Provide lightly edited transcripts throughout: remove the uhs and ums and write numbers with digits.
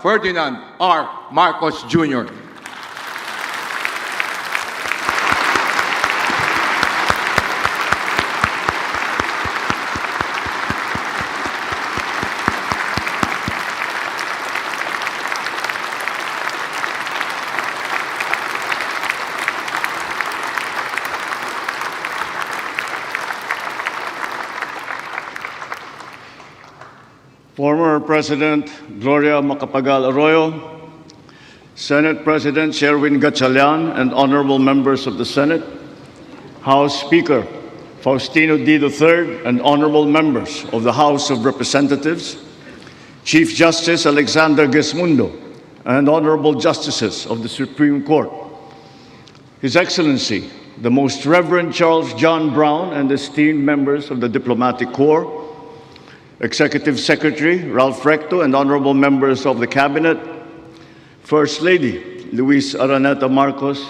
Ferdinand R. Marcos Jr. Former President Gloria Macapagal Arroyo, Senate President Sherwin Gatchalian, and honorable members of the Senate, House Speaker Faustino D. III, and honorable members of the House of Representatives, Chief Justice Alexander Gesmundo, and honorable justices of the Supreme Court, His Excellency, the Most Reverend Charles John Brown, and esteemed members of the Diplomatic Corps, Executive Secretary Ralph Recto, and honorable members of the Cabinet, First Lady Luis Araneta Marcos,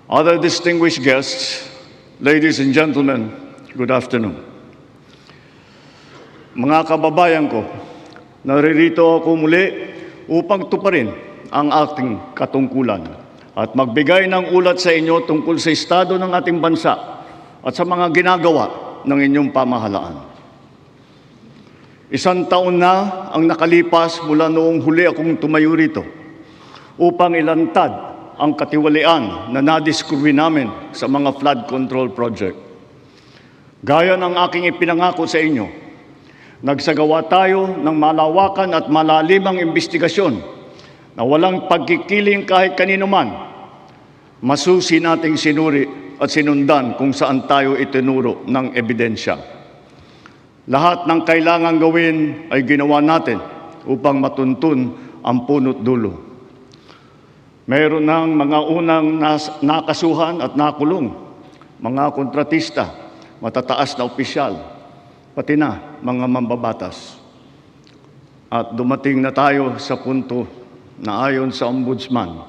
other distinguished guests, ladies and gentlemen, good afternoon. Mga kababayan ko, naririto ako muli upang tuparin ang ating katungkulan at magbigay ng ulat sa inyo tungkol sa estado ng ating bansa at sa mga ginagawa ng inyong pamahalaan. Isang taon na ang nakalipas mula noong huli akong tumayo rito upang ilantad ang katiwalian na nadiskubre namin sa mga flood control project. Gaya ng aking ipinangako sa inyo, nagsagawa tayo ng malawakan at malalimang investigasyon na walang pagkikiling kahit kanino man. Masusi nating sinuri at sinundan kung saan tayo itinuro ng ebidensya. Lahat ng kailangang gawin ay ginawa natin upang matuntun ang punot dulo. Mayroon ng mga unang nakasuhan at nakulong, mga kontratista, matataas na opisyal, pati na mga mambabatas. At dumating na tayo sa punto na ayon sa Ombudsman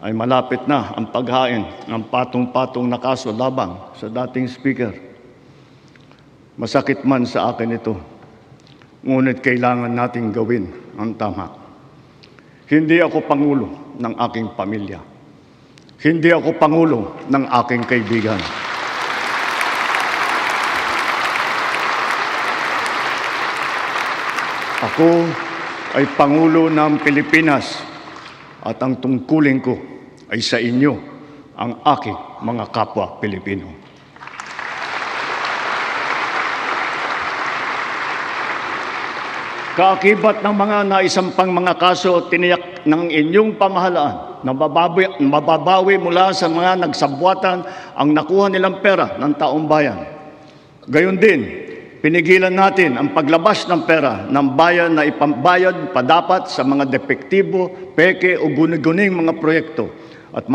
ay malapit na ang paghain ng patong-patong na kaso labang sa dating Speaker. Masakit man sa akin ito, ngunit kailangan nating gawin ang tama. Hindi ako pangulo ng aking pamilya. Hindi ako pangulo ng aking kaibigan. Ako ay pangulo ng Pilipinas at ang tungkulin ko ay sa inyo, ang aking mga kapwa Pilipino. Kaakibat ng mga naisampang mga kaso, tiniyak ng inyong pamahalaan na mababawi mula sa mga nagsabwatan ang nakuha nilang pera ng taong bayan. Gayon din, pinigilan natin ang paglabas ng pera ng bayan na ipambayad pa dapat sa mga depektibo, peke o guni-guning mga proyekto at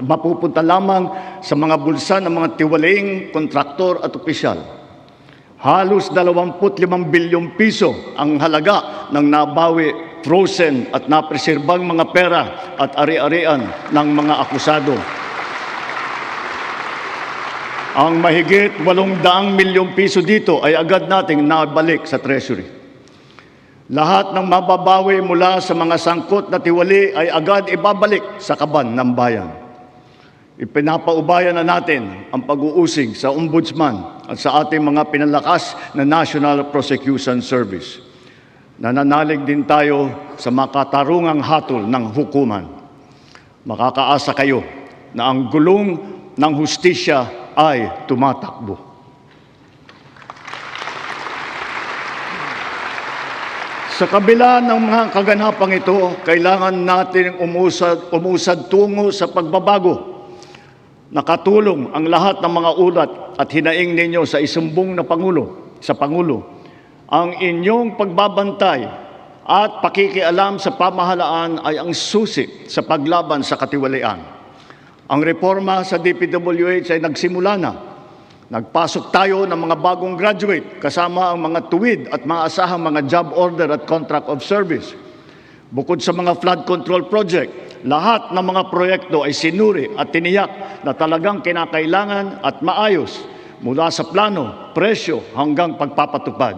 mapupunta lamang sa mga bulsa ng mga tiwalaing kontraktor at opisyal. Halos 25 bilyong piso ang halaga ng nabawi, frozen at napreserbang mga pera at ari-arian ng mga akusado. Ang mahigit 800 milyong piso dito ay agad nating nabalik sa Treasury. Lahat ng mababawi mula sa mga sangkot na tiwali ay agad ibabalik sa kaban ng bayan. Ipinapaubayan na natin ang pag-uusig sa Ombudsman at sa ating mga pinalakas na National Prosecution Service. Nananalig din tayo sa makatarungang hatol ng hukuman. Makakaasa kayo na ang gulong ng hustisya ay tumatakbo. Sa kabila ng mga kaganapang ito, kailangan natin umusad tungo sa pagbabago. Nakatulong ang lahat ng mga ulat at hinaing ninyo sa isumbong na Pangulo. Ang inyong pagbabantay at pakikialam sa pamahalaan ay ang susi sa paglaban sa katiwalian. Ang reforma sa DPWH ay nagsimula na. Nagpasok tayo ng mga bagong graduate kasama ang mga tuwid at maasahang mga job order at contract of service. Bukod sa mga flood control project, lahat ng mga proyekto ay sinuri at tiniyak na talagang kinakailangan at maayos mula sa plano, presyo hanggang pagpapatupad.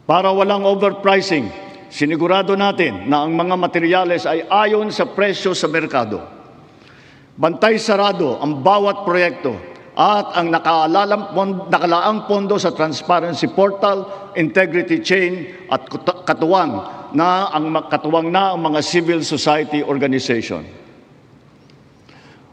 Para walang overpricing, sinigurado natin na ang mga materyales ay ayon sa presyo sa merkado. Bantay sarado ang bawat proyekto at ang nakalaang pondo sa Transparency Portal, Integrity Chain at katuwang na ang mga civil society organization.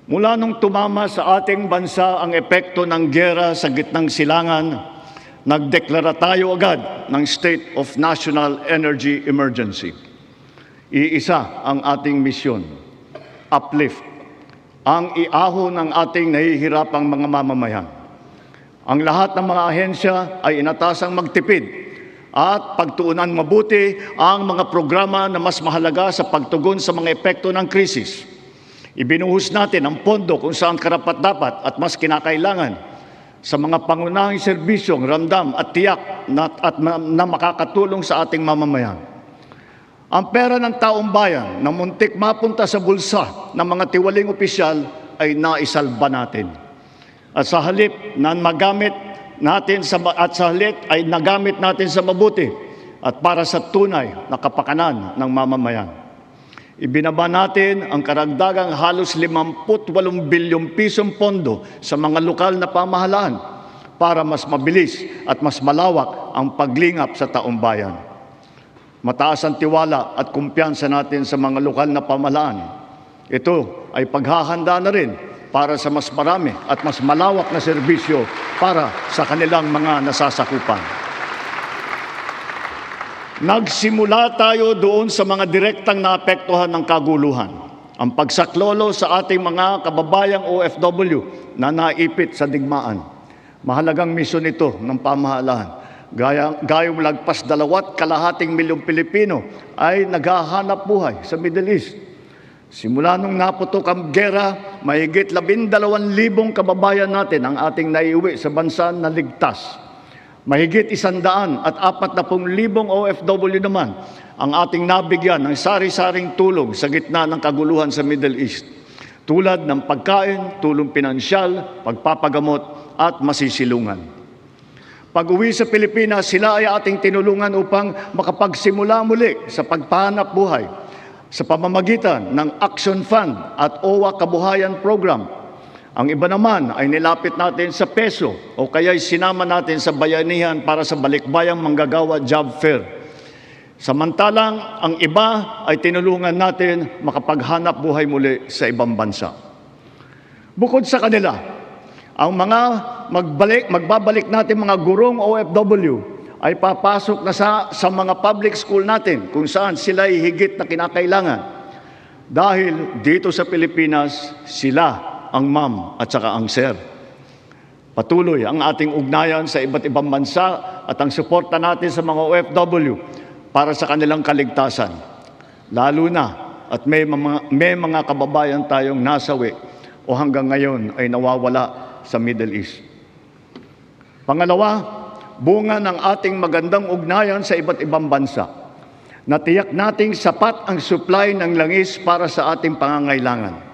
Mula nung tumama sa ating bansa ang epekto ng giyera sa gitnang silangan, nagdeklara tayo agad ng State of National Energy Emergency. Iisa ang ating misyon, uplift, ang iahon ng ating nahihirapang mga mamamayan. Ang lahat ng mga ahensya ay inatasang magtipid at pagtuunan mabuti ang mga programa na mas mahalaga sa pagtugon sa mga epekto ng krisis. Ibinuhos natin ang pondo kung saan karapat-dapat at mas kinakailangan sa mga pangunahing serbisyong ramdam at tiyak na makakatulong sa ating mamamayan. Ang pera ng taong bayan na muntik mapunta sa bulsa ng mga tiwaling opisyal ay naisalba natin. At sa halip na nagamit natin ay nagamit natin sa mabuti at para sa tunay na kapakanan ng mamamayan. Ibinaba natin ang karagdagang halos 58 bilyong pisong pondo sa mga lokal na pamahalaan para mas mabilis at mas malawak ang paglingap sa taong bayan. Mataas ang tiwala at kumpiyansa natin sa mga lokal na pamahalaan. Ito ay paghahanda na rin para sa mas marami at mas malawak na serbisyo para sa kanilang mga nasasakupan. Nagsimula tayo doon sa mga direktang naapektuhan ng kaguluhan. Ang pagsaklolo sa ating mga kababayang OFW na naipit sa digmaan. Mahalagang misyon ito ng pamahalaan. Gayong lagpas 2.2 milyong Pilipino ay naghahanap buhay sa Middle East. Simula nung naputok ang gera, mahigit 12,000 kababayan natin ang ating naiuwi sa bansa na ligtas. Mahigit 140,000 OFW naman ang ating nabigyan ng sari-saring tulong sa gitna ng kaguluhan sa Middle East. Tulad ng pagkain, tulong pinansyal, pagpapagamot at masisilungan. Pag-uwi sa Pilipinas, sila ay ating tinulungan upang makapagsimula muli sa pagpahanap buhay sa pamamagitan ng Action Fund at OWA Kabuhayan Program. Ang iba naman ay nilapit natin sa peso o kaya'y sinama natin sa bayanihan para sa balikbayang manggagawa job fair. Samantalang ang iba ay tinulungan natin makapaghanap buhay muli sa ibang bansa. Bukod sa kanila, ang mga magbabalik natin mga gurong OFW ay papasok na sa mga public school natin kung saan sila ay higit na kinakailangan. Dahil dito sa Pilipinas, sila ang ma'am at saka ang sir. Patuloy ang ating ugnayan sa iba't ibang bansa at ang suporta natin sa mga OFW para sa kanilang kaligtasan. Lalo na at may mga kababayan tayong nasawi o hanggang ngayon ay nawawala sa Middle East. Pangalawa, bunga ng ating magandang ugnayan sa iba't ibang bansa. Natiyak nating sapat ang supply ng langis para sa ating pangangailangan.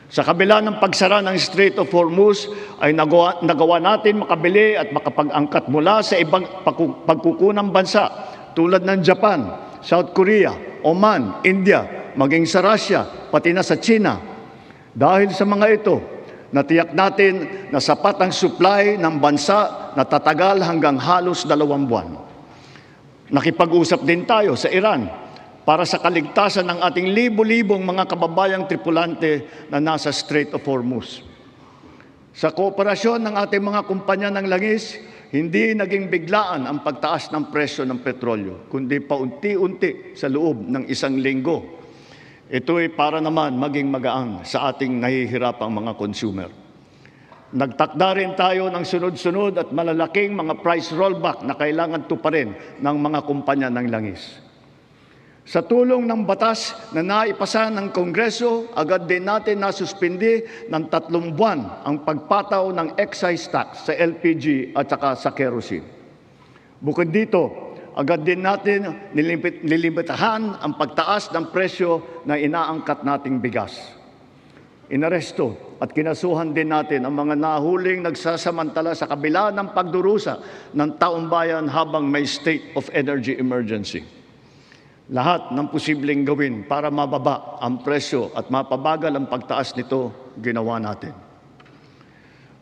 Sa kabila ng pagsara ng Strait of Hormuz ay nagawa natin makabili at makapag-angkat mula sa ibang pagkukunang bansa tulad ng Japan, South Korea, Oman, India, maging sa Russia, pati na sa China. Dahil sa mga ito, natiyak natin na sapat ang supply ng bansa na tatagal hanggang halos 2 buwan. Nakipag-usap din tayo sa Iran para sa kaligtasan ng ating libo-libong mga kababayang tripulante na nasa Strait of Hormuz. Sa kooperasyon ng ating mga kumpanya ng langis, hindi naging biglaan ang pagtaas ng presyo ng petrolyo, kundi paunti-unti sa loob ng 1 linggo. Ito ay para naman maging magaan sa ating nahihirapang mga consumer. Nagtakda rin tayo ng sunod-sunod at malalaking mga price rollback na kailangan tuparin ng mga kumpanya ng langis. Sa tulong ng batas na naipasa ng Kongreso, agad din natin nasuspindi ng 3 buwan ang pagpataw ng excise tax sa LPG at saka sa kerosene. Bukod dito, agad din natin nilimitahan ang pagtaas ng presyo na inaangkat nating bigas. Inaresto at kinasuhan din natin ang mga nahuling nagsasamantala sa kabila ng pagdurusa ng taong bayan habang may state of energy emergency. Lahat ng posibleng gawin para mababa ang presyo at mapabagal ang pagtaas nito, ginawa natin.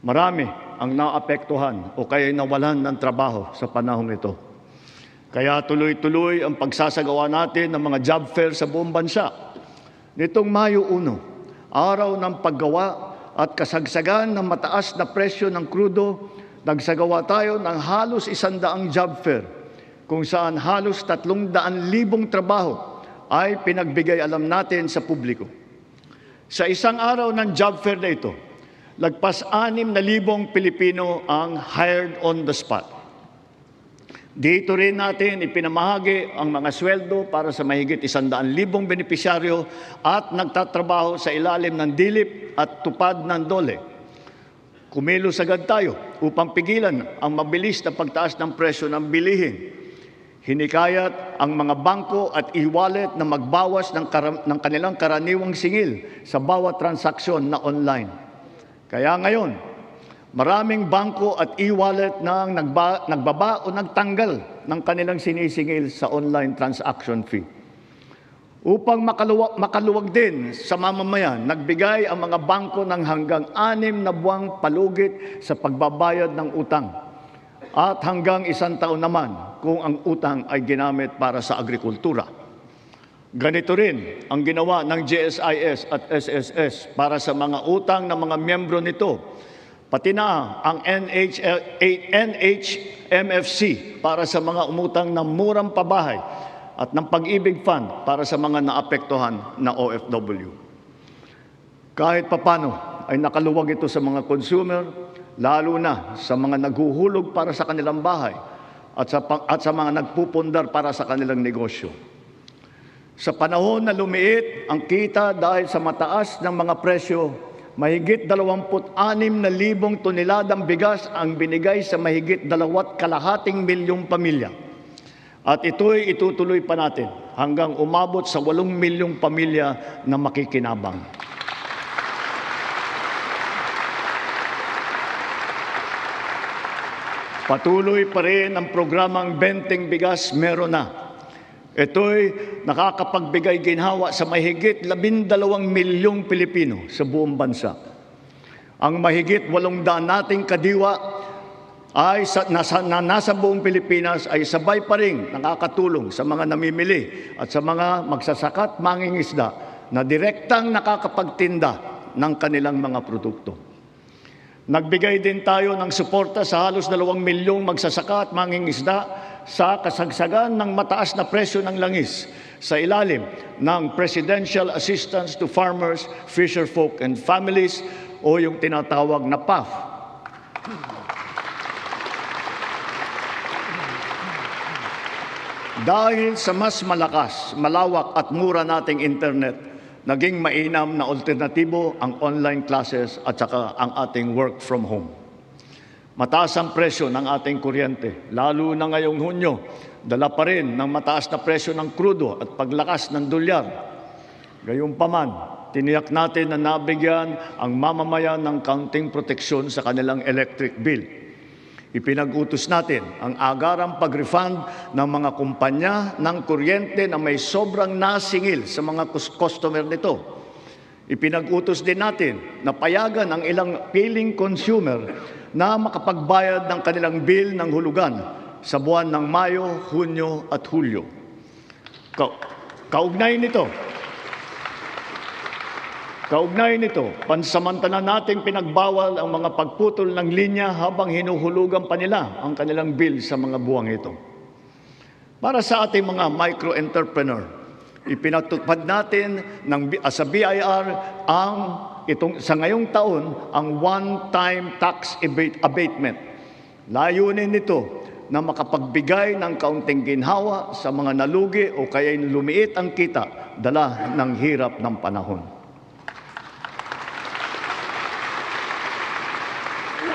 Marami ang naapektuhan o kaya nawalan ng trabaho sa panahong ito. Kaya tuloy-tuloy ang pagsasagawa natin ng mga job fair sa buong bansa. Nitong Mayo 1, araw ng paggawa at kasagsagan ng mataas na presyo ng krudo, nagsagawa tayo ng halos 100 job fair, kung saan halos 300,000 trabaho ay pinagbigay alam natin sa publiko. Sa isang araw ng job fair na ito, lagpas 6,000 Pilipino ang hired on the spot. Dito rin natin ipinamahagi ang mga sweldo para sa mahigit 100,000 benepisyaryo at nagtatrabaho sa ilalim ng dilip at tupad ng DOLE. Kumilos agad tayo upang pigilan ang mabilis na pagtaas ng presyo ng bilihin. Hinikayat ang mga bangko at e-wallet na magbawas ng kanilang karaniwang singil sa bawat transaksyon na online. Kaya ngayon, maraming bangko at e-wallet na nagbaba o nagtanggal ng kanilang sinisingil sa online transaction fee. Upang makaluwag din sa mamamayan, nagbigay ang mga bangko ng hanggang 6 na buwang palugit sa pagbabayad ng utang at hanggang 1 taon naman kung ang utang ay ginamit para sa agrikultura. Ganito rin ang ginawa ng GSIS at SSS para sa mga utang ng mga miyembro nito, pati na ang NHMFC para sa mga umutang ng murang pabahay at ng Pag-ibig Fund para sa mga naapektuhan na OFW. Kahit papano ay nakaluwag ito sa mga consumer, lalo na sa mga naghuhulog para sa kanilang bahay at sa mga nagpupundar para sa kanilang negosyo. Sa panahon na lumiit ang kita dahil sa mataas ng mga presyo, mahigit 26,000 toneladang bigas ang binigay sa mahigit 2.5 milyong pamilya. At ito'y itutuloy pa natin hanggang umabot sa 8 milyong pamilya na makikinabang. Patuloy pa rin ang programang Benteng Bigas Meron Na. Ito'y nakakapagbigay ginhawa sa mahigit 12 milyong Pilipino sa buong bansa. Ang mahigit 800 nating kadiwa ay nasa buong Pilipinas ay sabay pa rin nakakatulong sa mga namimili at sa mga magsasakat mangingisda na direktang nakakapagtinda ng kanilang mga produkto. Nagbigay din tayo ng suporta sa halos 2 milyong magsasaka at mangingisda sa kasagsagan ng mataas na presyo ng langis sa ilalim ng Presidential Assistance to Farmers, Fisherfolk and Families o yung tinatawag na PAF. Dahil sa mas malakas, malawak at mura nating internet, naging mainam na alternatibo ang online classes at saka ang ating work from home. Mataas ang presyo ng ating kuryente, lalo na ngayong Hunyo, dala pa rin ng mataas na presyo ng krudo at paglakas ng dolyar. Gayunpaman, tiniyak natin na nabigyan ang mamamayan ng kaunting proteksyon sa kanilang electric bill. Ipinag-utos natin ang agarang pag-refund ng mga kumpanya ng kuryente na may sobrang nasingil sa mga customer nito. Ipinag-utos din natin na payagan ang ilang piling consumer na makapagbayad ng kanilang bill ng hulugan sa buwan ng Mayo, Hunyo at Hulyo. Kaugnay nito, pansamantala nating pinagbawal ang mga pagputol ng linya habang hinuhulugan pa nila ang kanilang bill sa mga buwang ito. Para sa ating mga micro-entrepreneur, ipinatupad natin sa BIR sa ngayong taon ang one-time tax abatement. Layunin nito na makapagbigay ng kaunting ginhawa sa mga nalugi o kaya lumiit ang kita dala ng hirap ng panahon.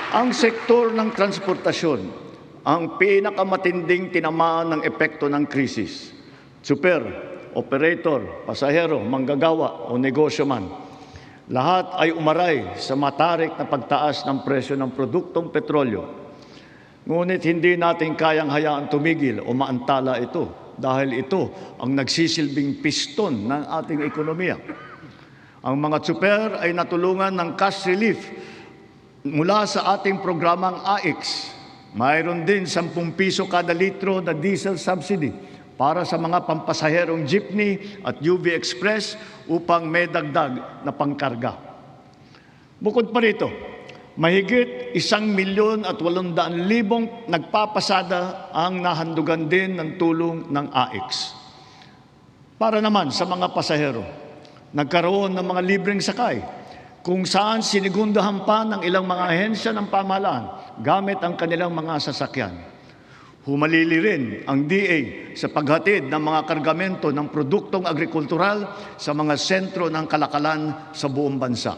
Ang sektor ng transportasyon ang pinakamatinding tinamaan ng epekto ng krisis. Super, operator, pasahero, manggagawa o negosyo man, lahat ay umaray sa matarik na pagtaas ng presyo ng produktong petrolyo. Ngunit hindi natin kayang hayaan tumigil o maantala ito dahil ito ang nagsisilbing piston ng ating ekonomiya. Ang mga tsuper ay natulungan ng cash relief mula sa ating programang AIX. Mayroon din 10 piso kada litro na diesel subsidy para sa mga pampasaherong jeepney at UV Express upang may dagdag na pangkarga. Bukod pa rito, mahigit 1,800,000 nagpapasada ang nahandugan din ng tulong ng AIX. Para naman sa mga pasahero, nagkaroon ng mga libreng sakay kung saan sinigundahan pa ng ilang mga ahensya ng pamahalaan gamit ang kanilang mga sasakyan. Humalili rin ang DA sa paghatid ng mga kargamento ng produktong agrikultural sa mga sentro ng kalakalan sa buong bansa.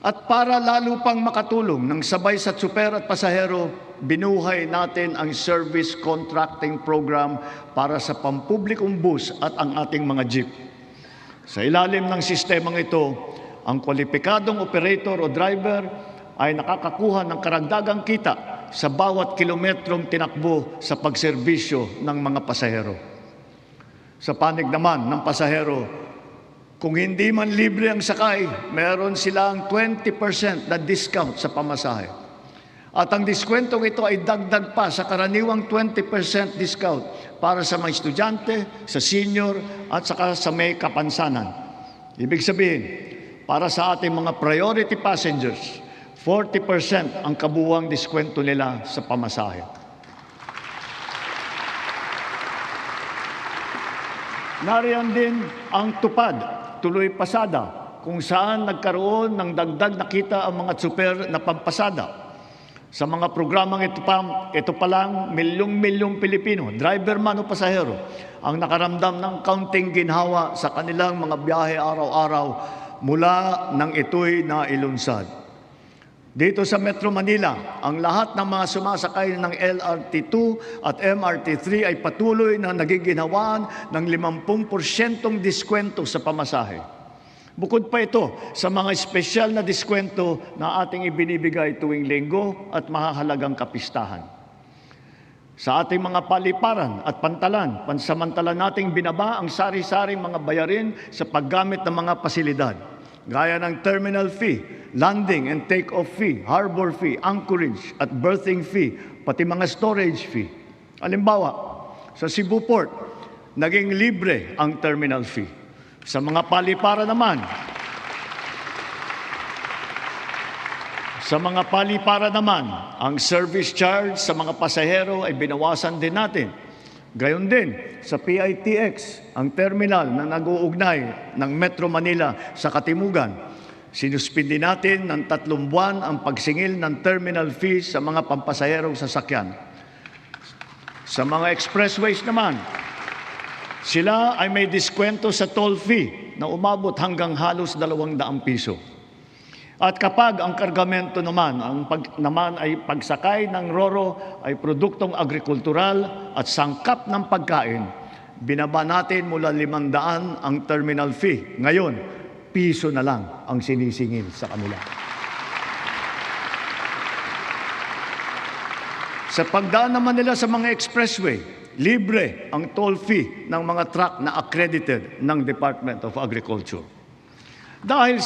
At para lalo pang makatulong ng sabay sa tsuper at pasahero, binuhay natin ang service contracting program para sa pampublikong bus at ang ating mga jeep. Sa ilalim ng sistemang ito, ang kwalipikadong operator o driver ay nakakakuha ng karagdagang kita sa bawat kilometrong tinakbo sa pagserbisyo ng mga pasahero. Sa panig naman ng pasahero, kung hindi man libre ang sakay, meron silang 20% na discount sa pamasahe. At ang diskwentong ito ay dagdag pa sa karaniwang 20% discount para sa mga estudyante, sa senior at saka sa may kapansanan. Ibig sabihin, para sa ating mga priority passengers, 40% ang kabuuang diskwento nila sa pamasahe. Nariyan din ang tupad, tuloy pasada, kung saan nagkaroon ng dagdag na kita ang mga tsuper na pampasada. Sa mga programang ito pa lang, milyong-milyong Pilipino, driver man o pasahero, ang nakaramdam ng kaunting ginhawa sa kanilang mga biyahe araw-araw mula nang ito'y nailunsad. Dito sa Metro Manila, ang lahat ng mga sumasakay ng LRT2 at MRT3 ay patuloy na nagiginhawaan ng 50% diskwento sa pamasahe. Bukod pa ito sa mga espesyal na diskwento na ating ibinibigay tuwing linggo at mahahalagang kapistahan. Sa ating mga paliparan at pantalan, pansamantala nating binaba ang sari-saring mga bayarin sa paggamit ng mga pasilidad, gaya ng terminal fee, landing and take-off fee, harbor fee, anchorage at berthing fee, pati mga storage fee. Halimbawa, sa Cebu Port, naging libre ang terminal fee. Sa mga paliparan naman, ang service charge sa mga pasahero ay binawasan din natin. Gayon din sa PITX, ang terminal na nag-uugnay ng Metro Manila sa Katimugan. Sinuspindi natin ng 3 buwan ang pagsingil ng terminal fees sa mga pampasaherong sasakyan. Sa mga expressways naman, sila ay may diskwento sa toll fee na umabot hanggang halos 200 piso. At kapag ang kargamento naman, ay pagsakay ng RoRo ay produktong agrikultural at sangkap ng pagkain, binaba natin mula 500 ang terminal fee. Ngayon, piso na lang ang sinisingil sa kanila. Sa pagdaan naman nila sa mga expressway, libre ang toll fee ng mga truck na accredited ng Department of Agriculture. Dahil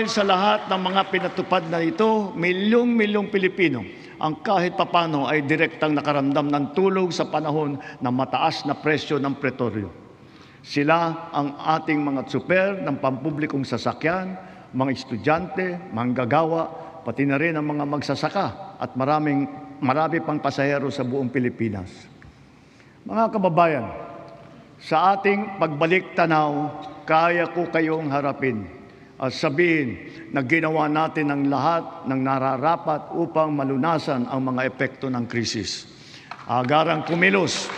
sa lahat ng mga pinatupad na ito, milyong-milyong Pilipino ang kahit papano ay direktang nakaramdam ng tulong sa panahon ng mataas na presyo ng petrolyo. Sila ang ating mga tsuper ng pampublikong sasakyan, mga estudyante, manggagawa, pati na rin ang mga magsasaka at marami pang pasahero sa buong Pilipinas. Mga kababayan, sa ating pagbalik tanaw, kaya ko kayong harapin at sabihin na ginawa natin ang lahat ng nararapat upang malunasan ang mga epekto ng krisis. Agarang kumilos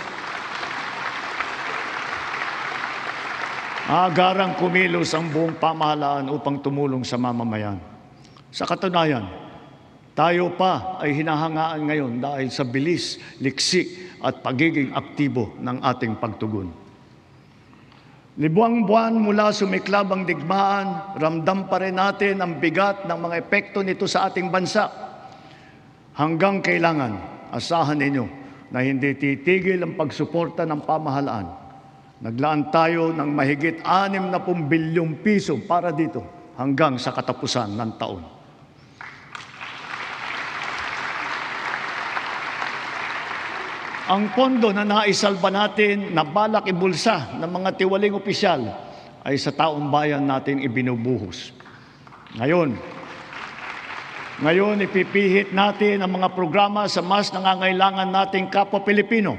ang buong pamahalaan upang tumulong sa mamamayan. Sa katunayan, tayo pa ay hinahangaan ngayon dahil sa bilis, liksi at pagiging aktibo ng ating pagtugon. Libuang buwan mula sumiklab ang digmaan, ramdam pa rin natin ang bigat ng mga epekto nito sa ating bansa. Hanggang kailangan, asahan ninyo na hindi titigil ang pagsuporta ng pamahalaan. Naglaan tayo ng mahigit 60 bilyong piso para dito hanggang sa katapusan ng taon. Ang pondo na naisalba natin na balak ibulsa ng mga tiwaling opisyal ay sa taong bayan natin ibinubuhos. Ngayon, ipipihit natin ang mga programa sa mas nangangailangan nating kapwa Pilipino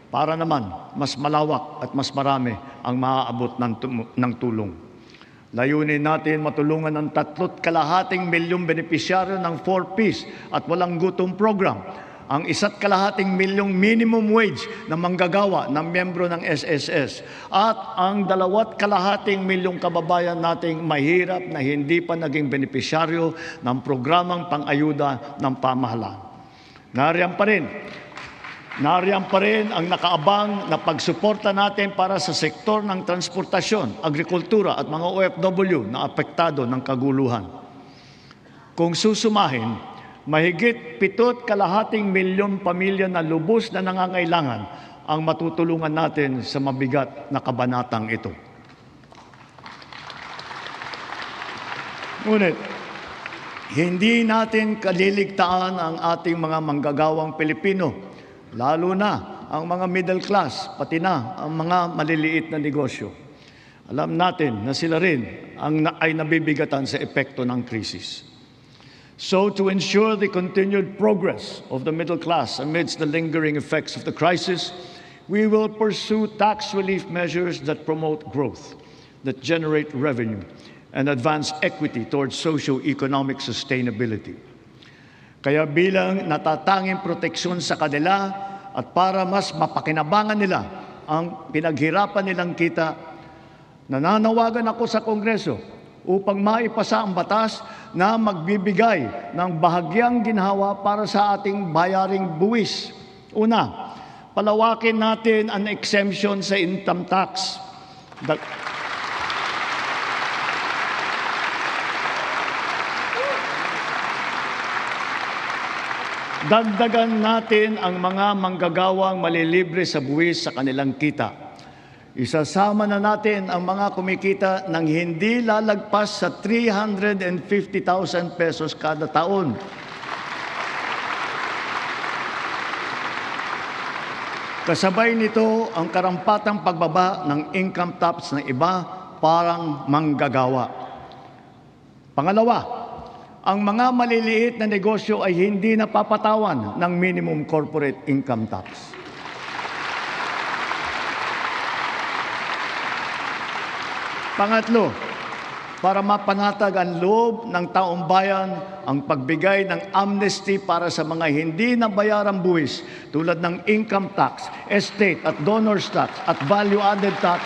para naman mas malawak at mas marami ang maaabot ng tulong. Layunin natin matulungan ang 3.2 milyong benepisyaryo ng 4Ps at walang gutom program, ang 1.2 milyong minimum wage na manggagawa ng miyembro ng SSS at ang 2.2 milyong kababayan nating mahirap na hindi pa naging benepisyaryo ng programang pang-ayuda ng pamahalaan. Nariyan pa rin ang nakaabang na pagsuporta natin para sa sektor ng transportasyon, agrikultura at mga OFW na apektado ng kaguluhan. Kung susumahin, mahigit 7.2 milyong pamilya na lubos na nangangailangan ang matutulungan natin sa mabigat na kabanatang ito. Ngunit, hindi natin kaliligtaan ang ating mga manggagawang Pilipino, lalo na ang mga middle class, pati na ang mga maliliit na negosyo. Alam natin na sila rin ay nabibigatan sa epekto ng krisis. So, to ensure the continued progress of the middle class amidst the lingering effects of the crisis, we will pursue tax relief measures that promote growth, that generate revenue, and advance equity towards socio-economic sustainability. Kaya bilang natatanging proteksyon sa kanila at para mas mapakinabangan nila ang pinaghirapan nilang kita, nananawagan ako sa Kongreso upang maipasa ang batas na magbibigay ng bahagyang ginhawa para sa ating bayaring buwis. Una, palawakin natin ang exemption sa income tax. Dagdagan natin ang mga manggagawang malilibre sa buwis sa kanilang kita. Isasama na natin ang mga kumikita ng hindi lalagpas sa 350,000 pesos kada taon. Kasabay nito ang karampatang pagbaba ng income tax ng iba parang manggagawa. Pangalawa, ang mga maliliit na negosyo ay hindi napapatawan ng minimum corporate income tax. Pangatlo, para mapanatag ang loob ng taong bayan ang pagbigay ng amnesty para sa mga hindi nabayarang buwis tulad ng income tax, estate at donors tax at value-added tax.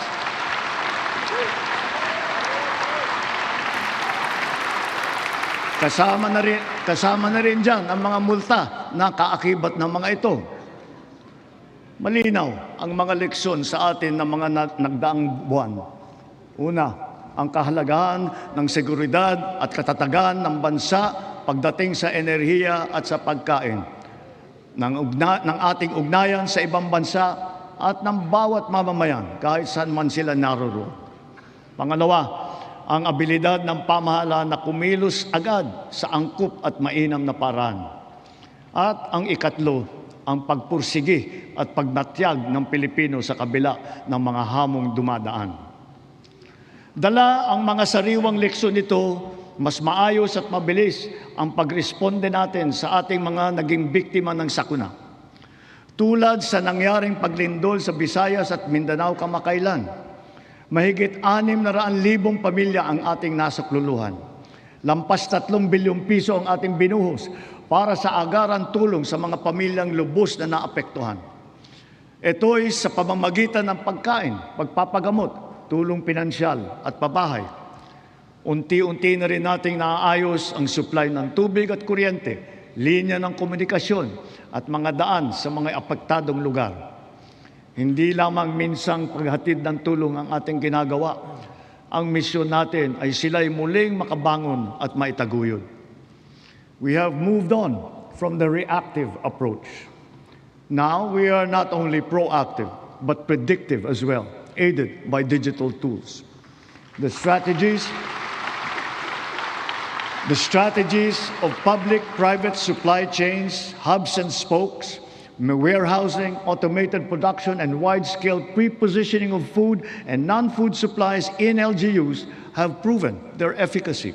Kasama na rin dyan ang mga multa na kaakibat ng mga ito. Malinaw ang mga leksyon sa atin ng mga nagdaang buwan. Una, ang kahalagahan ng seguridad at katatagan ng bansa pagdating sa enerhiya at sa pagkain, ng ating ugnayan sa ibang bansa at ng bawat mamamayan kahit saan man sila naroroon. Pangalawa, ang abilidad ng pamahalaan na kumilos agad sa angkop at mainam na paraan. At ang ikatlo, ang pagpursigi at pagnatyag ng Pilipino sa kabila ng mga hamong dumadaan. Dala ang mga sariwang leksyon nito, mas maayos at mabilis ang pagresponde natin sa ating mga naging biktima ng sakuna. Tulad sa nangyaring paglindol sa Visayas at Mindanao kamakailan, mahigit 600,000 pamilya ang ating nasakluluhan. Lampas 3 bilyong piso ang ating binuhos para sa agaran tulong sa mga pamilyang lubos na naapektuhan. Ito'y sa pamamagitan ng pagkain, pagpapagamot, tulong pinansyal at pabahay. Unti-unti na rin nating naaayos ang supply ng tubig at kuryente, linya ng komunikasyon at mga daan sa mga apektadong lugar. Hindi lamang minsang paghatid ng tulong ang ating ginagawa. Ang misyon natin ay sila'y muling makabangon at maitaguyod. We have moved on from the reactive approach. Now we are not only proactive, but predictive as well, aided by digital tools. The strategies of public-private supply chains, hubs and spokes, warehousing, automated production, and wide-scale pre-positioning of food and non-food supplies in LGUs have proven their efficacy.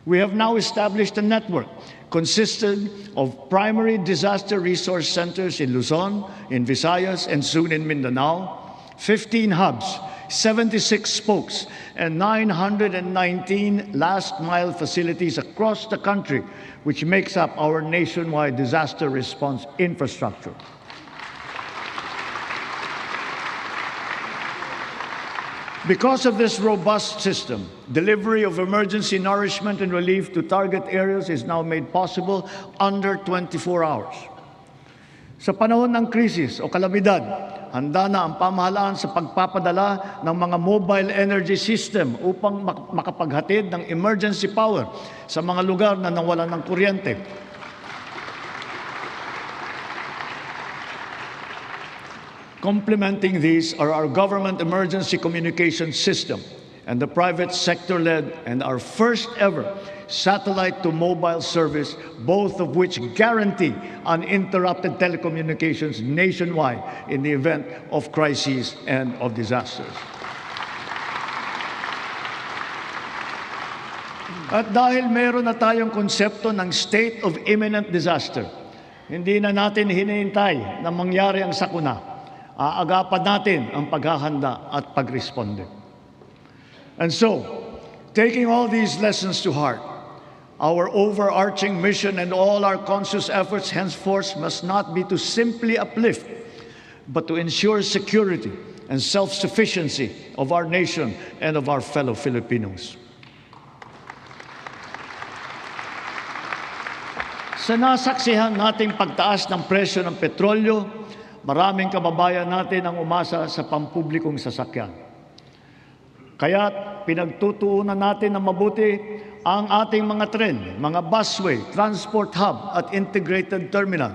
We have now established a network consisting of primary disaster resource centers in Luzon, in Visayas, and soon in Mindanao, 15 hubs, 76 spokes, and 919 last-mile facilities across the country, which makes up our nationwide disaster response infrastructure. Because of this robust system, delivery of emergency nourishment and relief to target areas is now made possible under 24 hours. Sa panahon ng krisis o kalamidad, handa na ang pamahalaan sa pagpapadala ng mga mobile energy system upang makapaghatid ng emergency power sa mga lugar na nawalan ng kuryente. Complementing these are our government emergency communication system and the private sector-led and our first ever satellite-to-mobile service, both of which guarantee uninterrupted telecommunications nationwide in the event of crises and of disasters. At dahil meron na tayong konsepto ng state of imminent disaster, hindi na natin hinihintay na mangyari ang sakuna. Aagapan natin ang paghahanda at pagresponde. And so, taking all these lessons to heart, our overarching mission and all our conscious efforts henceforth must not be to simply uplift, but to ensure security and self-sufficiency of our nation and of our fellow Filipinos. Sa nasaksihan nating pagtaas ng presyo ng petrolyo, maraming kababayan natin ang umasa sa pampublikong sasakyan. Kaya't pinagtutuunan natin ng mabuti ang ating mga tren, mga busway, transport hub at integrated terminal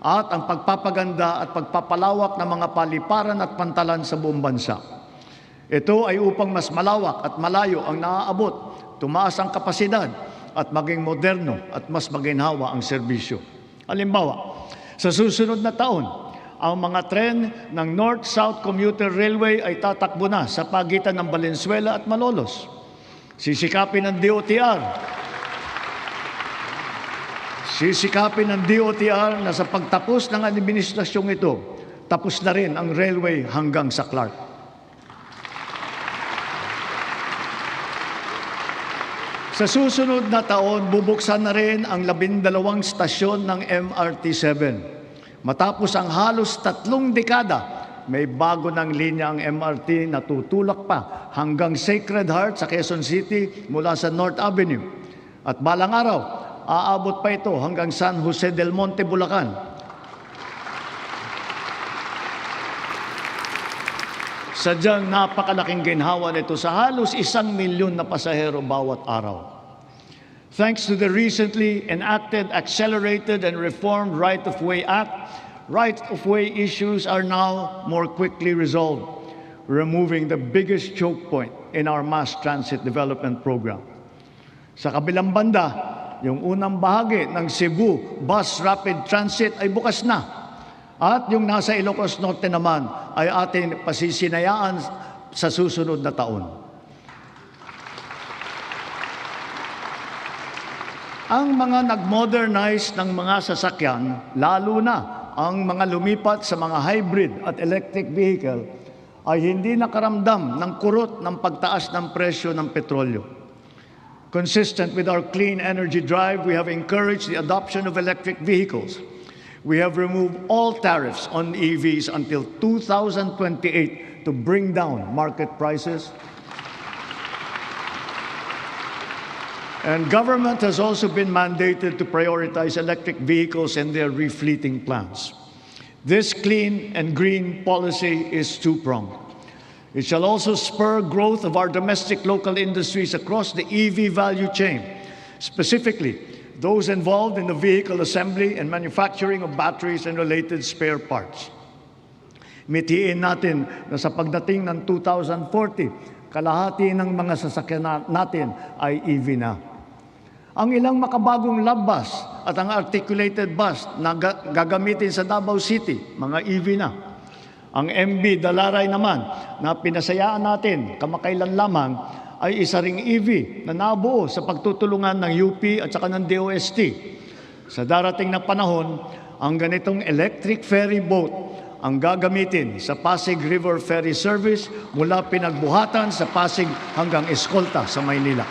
at ang pagpapaganda at pagpapalawak ng mga paliparan at pantalan sa buong bansa. Ito ay upang mas malawak at malayo ang naaabot, tumaas ang kapasidad at maging moderno at mas maginhawa ang serbisyo. Halimbawa, sa susunod na taon, ang mga tren ng North-South Commuter Railway ay tatakbo na sa pagitan ng Valenzuela at Malolos. Sisikapin ng DOTR na sa pagtapos ng administrasyong ito, tapos na rin ang railway hanggang sa Clark. Sa susunod na taon, bubuksan na rin ang 12 stasyon ng MRT-7. Matapos ang halos 3 dekada, may bago ng linya ang MRT na tutulak pa hanggang Sacred Heart sa Quezon City mula sa North Avenue. At balang araw, aabot pa ito hanggang San Jose del Monte, Bulacan. Sadyang napakalaking ginhawa nito sa halos 1 milyon na pasahero bawat araw. Thanks to the recently enacted Accelerated and Reformed Right-of-Way Act, right-of-way issues are now more quickly resolved, removing the biggest choke point in our mass transit development program. Sa kabilang banda, yung unang bahagi ng Cebu Bus Rapid Transit ay bukas na. At yung nasa Ilocos Norte naman ay ating pasisinayaan sa susunod na taon. Ang mga nag-modernize ng mga sasakyan, lalo na ang mga lumipat sa mga hybrid at electric vehicle, ay hindi nakaramdam ng kurot ng pagtaas ng presyo ng petrolyo. Consistent with our clean energy drive, we have encouraged the adoption of electric vehicles. We have removed all tariffs on EVs until 2028 to bring down market prices. And government has also been mandated to prioritize electric vehicles and their refleeting plans. This clean and green policy is two-pronged. It shall also spur growth of our domestic local industries across the EV value chain, specifically those involved in the vehicle assembly and manufacturing of batteries and related spare parts. Mitiin natin na sa pagdating ng 2040, kalahati ng mga sasakyan natin ay EV na. Ang ilang makabagong love bus at ang articulated bus na gagamitin sa Davao City, mga EV na. Ang MB Dalaray naman na pinasayaan natin kamakailan lamang ay isa ring EV na nabuo sa pagtutulungan ng UP at saka ng DOST. Sa darating na panahon, ang ganitong electric ferry boat ang gagamitin sa Pasig River Ferry Service mula Pinagbuhatan sa Pasig hanggang Escolta sa Maynila.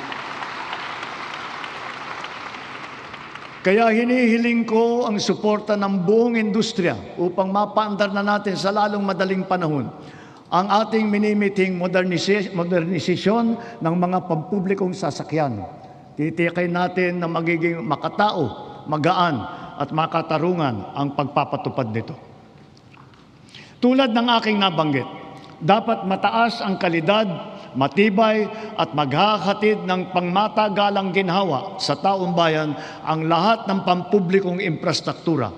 Kaya hinihiling ko ang suporta ng buong industriya upang mapaandar na natin sa lalong madaling panahon ang ating minimiting modernisasyon ng mga pampublikong sasakyan. Titiyakin natin na magiging makatao, magaan at makatarungan ang pagpapatupad nito. Tulad ng aking nabanggit, dapat mataas ang kalidad, matibay at maghahatid ng pangmatagalang ginhawa sa taong bayan ang lahat ng pampublikong infrastruktura.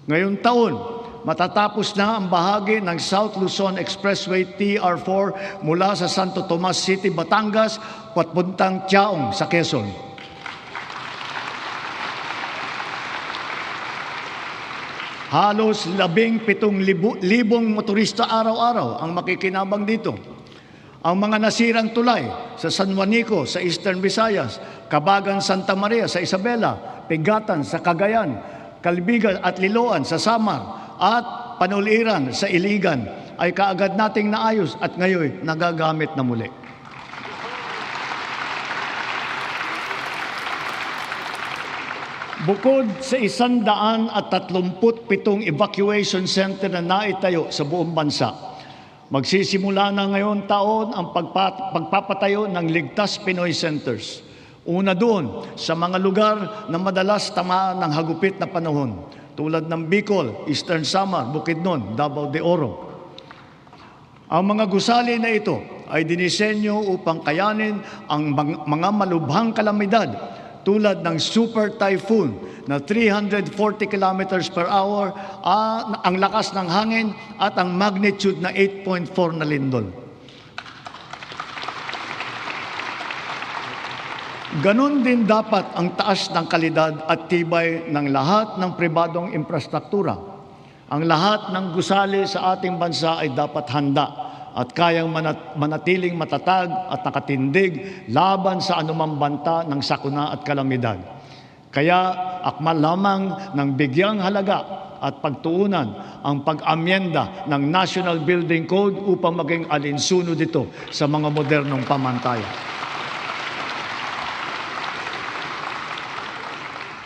Ngayong taon, matatapos na ang bahagi ng South Luzon Expressway TR4 mula sa Santo Tomas City, Batangas, papuntang Tiaong sa Quezon. Halos 17,000 motorista araw-araw ang makikinabang dito. Ang mga nasirang tulay sa San Juanico sa Eastern Visayas, Cabagan, Santa Maria sa Isabela, Pigatan sa Cagayan, Calbigan at Liloan sa Samar, at Panuliran sa Iligan ay kaagad nating naayos at ngayon nagagamit na muli. Bukod sa 137 evacuation center na naitayo sa buong bansa, magsisimula na ngayon taon ang pagpapatayo ng Ligtas Pinoy Centers. Una doon sa mga lugar na madalas tamaan ng hagupit na panahon, tulad ng Bicol, Eastern Samar, Bukidnon, Davao de Oro. Ang mga gusali na ito ay dinisenyo upang kayanin ang mga malubhang kalamidad tulad ng super typhoon na 340 kilometers per hour, ang lakas ng hangin at ang magnitude na 8.4 na lindol. Ganon din dapat ang taas ng kalidad at tibay ng lahat ng pribadong infrastruktura. Ang lahat ng gusali sa ating bansa ay dapat handa at kayang manatiling matatag at nakatindig laban sa anumang banta ng sakuna at kalamidad. Kaya akmal lamang ng bigyang halaga at pagtuunan ang pag-amyenda ng National Building Code upang maging alinsunod ito sa mga modernong pamantayan.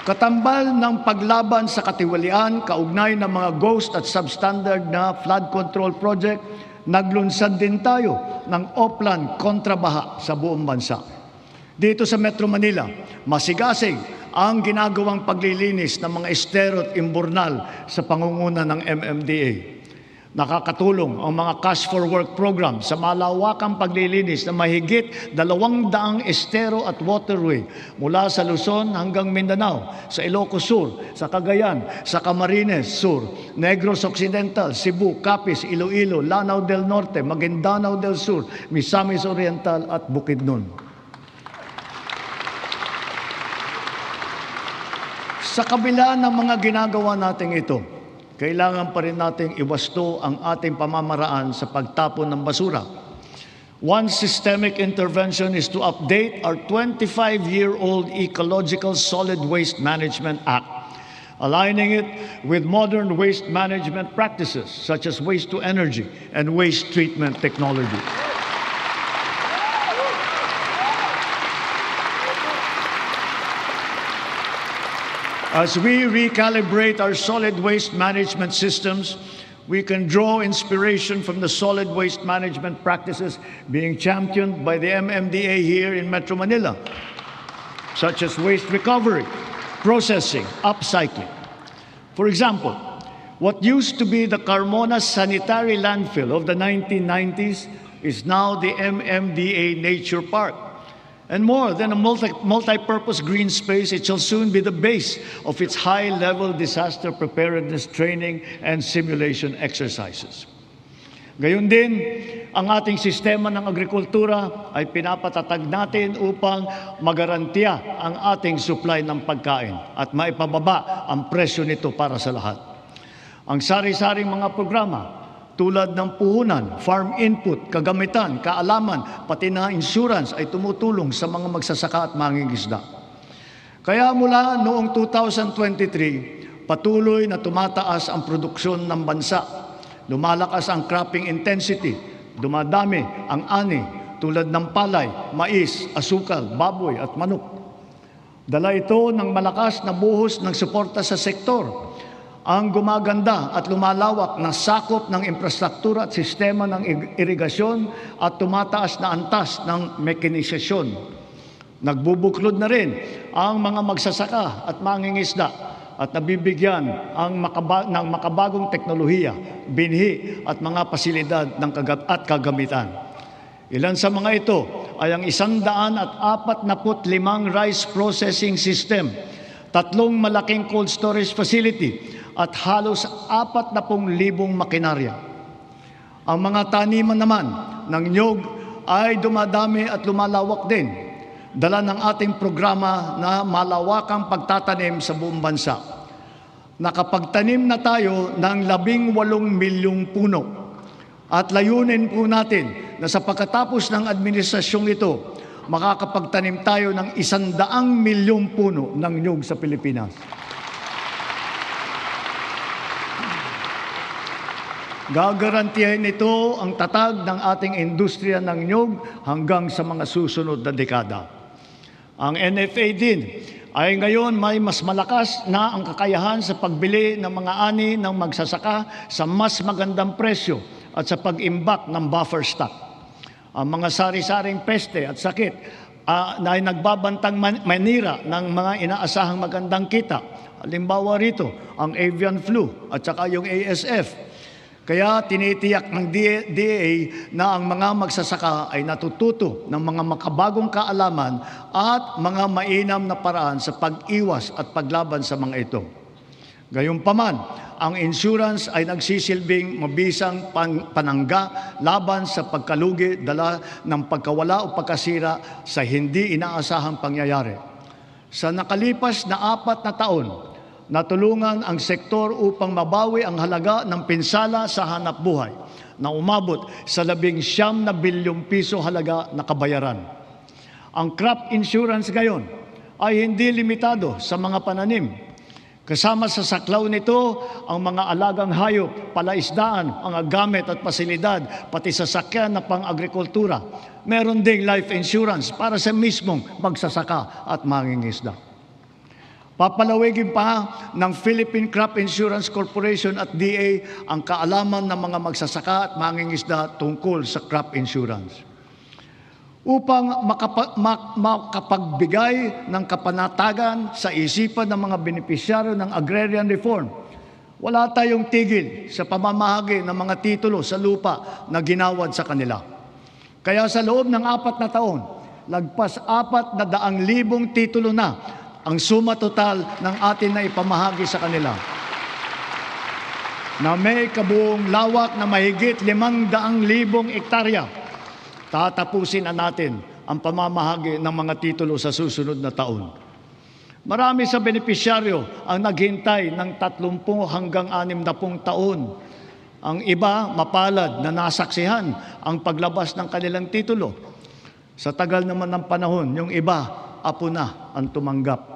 Katambal ng paglaban sa katiwalian, kaugnay ng mga ghost at substandard na flood control project, naglunsad din tayo ng Oplan kontrabaha sa buong bansa. Dito sa Metro Manila, masigasig ang ginagawang paglilinis ng mga estero at imburnal sa pangunguna ng MMDA. Nakakatulong ang mga Cash for Work program sa malawakang paglilinis na mahigit 200 estero at waterway mula sa Luzon hanggang Mindanao, sa Ilocos Sur, sa Cagayan, sa Camarines Sur, Negros Occidental, Cebu, Capiz, Iloilo, Lanao del Norte, Maguindanao del Sur, Misamis Oriental at Bukidnon. Sa kabila ng mga ginagawa nating ito, kailangan pa rin nating iwasto ang ating pamamaraan sa pagtapon ng basura. One systemic intervention is to update our 25-year-old Ecological Solid Waste Management Act, aligning it with modern waste management practices such as waste-to-energy and waste treatment technology. As we recalibrate our solid waste management systems, we can draw inspiration from the solid waste management practices being championed by the MMDA here in Metro Manila, such as waste recovery, processing, upcycling. For example, what used to be the Carmona Sanitary Landfill of the 1990s is now the MMDA Nature Park. And more than a multi-purpose green space, it shall soon be the base of its high-level disaster preparedness training and simulation exercises. Gayon din, ang ating sistema ng agrikultura ay pinapatatag natin upang magarantiya ang ating supply ng pagkain at maipababa ang presyo nito para sa lahat. Ang sari-saring mga programa tulad ng puhunan, farm input, kagamitan, kaalaman, pati na insurance ay tumutulong sa mga magsasaka at mangingisda. Kaya mula noong 2023, patuloy na tumataas ang produksyon ng bansa. Lumalakas ang cropping intensity, dumadami ang ani tulad ng palay, mais, asukal, baboy at manok. Dala ito ng malakas na buhos ng suporta sa sektor. Ang gumaganda at lumalawak na sakop ng infrastruktura at sistema ng irigasyon at tumataas na antas ng mekanisasyon. Nagbubuklod na rin ang mga magsasaka at mangingisda at nabibigyan ng makabagong teknolohiya, binhi at mga pasilidad at kagamitan. Ilan sa mga ito ay ang 145 rice processing system, 3 malaking cold storage facility, at halos 40,000 makinarya. Ang mga taniman naman ng niyog ay dumadami at lumalawak din, dala ng ating programa na malawakang pagtatanim sa buong bansa. Nakapagtanim na tayo ng 18 milyong puno at layunin po natin na sa pagkatapos ng administrasyong ito, makakapagtanim tayo ng 100 milyong puno ng niyog sa Pilipinas. Gagarantiyahin ito ang tatag ng ating industriya ng niyog hanggang sa mga susunod na dekada. Ang NFA din ay ngayon may mas malakas na ang kakayahan sa pagbili ng mga ani ng magsasaka sa mas magandang presyo at sa pag-imbak ng buffer stock. Ang mga sari-saring peste at sakit na ay nagbabantang manira ng mga inaasahang magandang kita. Halimbawa rito, ang avian flu at saka yung ASF. Kaya tinitiyak ng DA na ang mga magsasaka ay natututo ng mga makabagong kaalaman at mga mainam na paraan sa pag-iwas at paglaban sa mga ito. Gayunpaman, ang insurance ay nagsisilbing mabisang panangga laban sa pagkalugi dala ng pagkawala o pagkasira sa hindi inaasahang pangyayari. Sa nakalipas na 4 na taon, natulungan ang sektor upang mabawi ang halaga ng pinsala sa hanap buhay na umabot sa 19 bilyong piso halaga na kabayaran. Ang crop insurance ngayon ay hindi limitado sa mga pananim. Kasama sa saklaw nito ang mga alagang hayop, palaisdaan, mga gamit at pasilidad, pati sasakyan na pang-agrikultura. Meron ding life insurance para sa mismong magsasaka at mangingisda. Papalawigin pa ng Philippine Crop Insurance Corporation at DA ang kaalaman ng mga magsasaka at mangingisda tungkol sa crop insurance. Upang makapagbigay ng kapanatagan sa isipan ng mga benepisyaryo ng agrarian reform, wala tayong tigil sa pamamahagi ng mga titulo sa lupa na ginawad sa kanila. Kaya sa loob ng 4 na taon, lagpas 400,000 titulo na ang suma total ng atin na ipamahagi sa kanila, na may kabuong lawak na mahigit 500,000 hektarya. Tatapusin na natin ang pamamahagi ng mga titulo sa susunod na taon. Marami sa benepisyaryo ang naghintay ng 30 hanggang 60 taon. Ang iba mapalad na nasaksihan ang paglabas ng kanilang titulo. Sa tagal naman ng panahon, yung iba apo na ang tumanggap.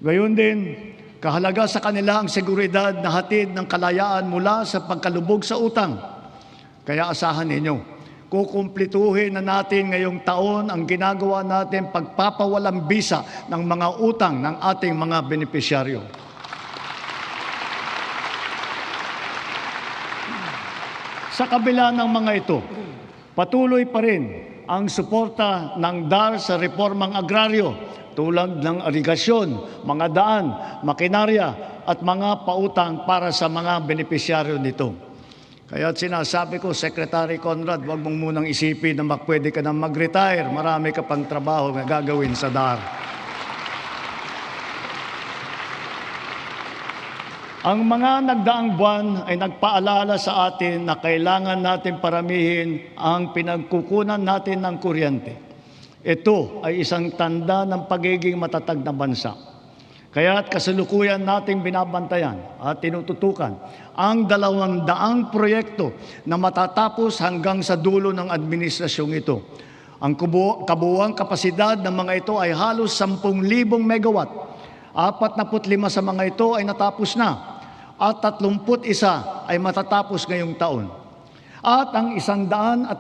Gayon din, kahalaga sa kanila ang seguridad na hatid ng kalayaan mula sa pagkalubog sa utang. Kaya asahan ninyo, kukumplituhin na natin ngayong taon ang ginagawa natin pagpapawalang bisa ng mga utang ng ating mga benepisyaryo. Sa kabila ng mga ito, patuloy pa rin ang suporta ng DAR sa reformang agraryo tulad ng irigasyon, mga daan, makinarya at mga pautang para sa mga benepisyaryo nito. Kaya sinasabi ko, Secretary Conrad, wag mong munang isipin na pwede ka na mag-retire. Marami ka pang trabaho na gagawin sa DAR. Ang mga nagdaang buwan ay nagpaalala sa atin na kailangan natin paramihin ang pinagkukunan natin ng kuryente. Ito ay isang tanda ng pagiging matatag na bansa. Kaya't kasalukuyan nating binabantayan at tinututukan ang 200 proyekto na matatapos hanggang sa dulo ng administrasyong ito. Ang kabuuang kapasidad ng mga ito ay halos 10,000 megawatt. 45 sa mga ito ay natapos na at 31 ay matatapos ngayong taon. At ang 124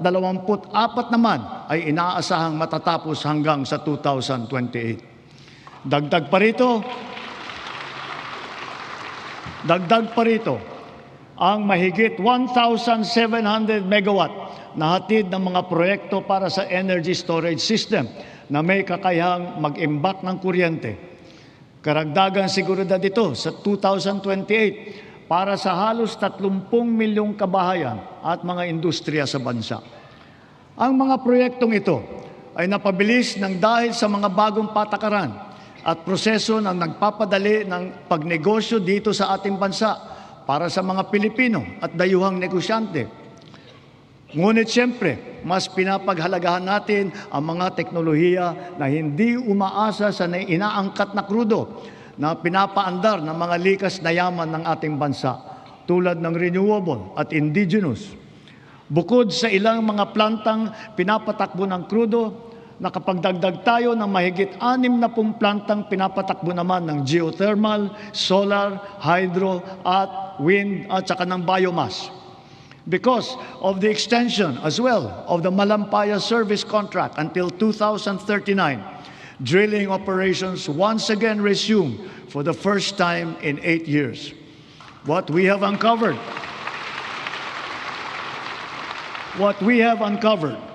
naman ay inaasahang matatapos hanggang sa 2028. Dagdag pa rito ang mahigit 1,700 megawatt na hatid ng mga proyekto para sa energy storage system na may kakayahang mag-imbak ng kuryente. Karagdagang seguridad ito sa 2028 para sa halos 30 milyong kabahayan at mga industriya sa bansa. Ang mga proyektong ito ay napabilis ng dahil sa mga bagong patakaran at proseso na nagpapadali ng pagnegosyo dito sa ating bansa para sa mga Pilipino at dayuhang negosyante. Ngunit siyempre, mas pinapaghalagahan natin ang mga teknolohiya na hindi umaasa sa inaangkat na krudo na pinapaandar ng mga likas na yaman ng ating bansa tulad ng renewable at indigenous. Bukod sa ilang mga plantang pinapatakbo ng krudo, nakapagdagdag tayo ng mahigit 60 plantang pinapatakbo naman ng geothermal, solar, hydro at wind at saka ng biomass. Because of the extension as well of the Malampaya service contract until 2039, drilling operations once again resume for the first time in 8 years. What we have uncovered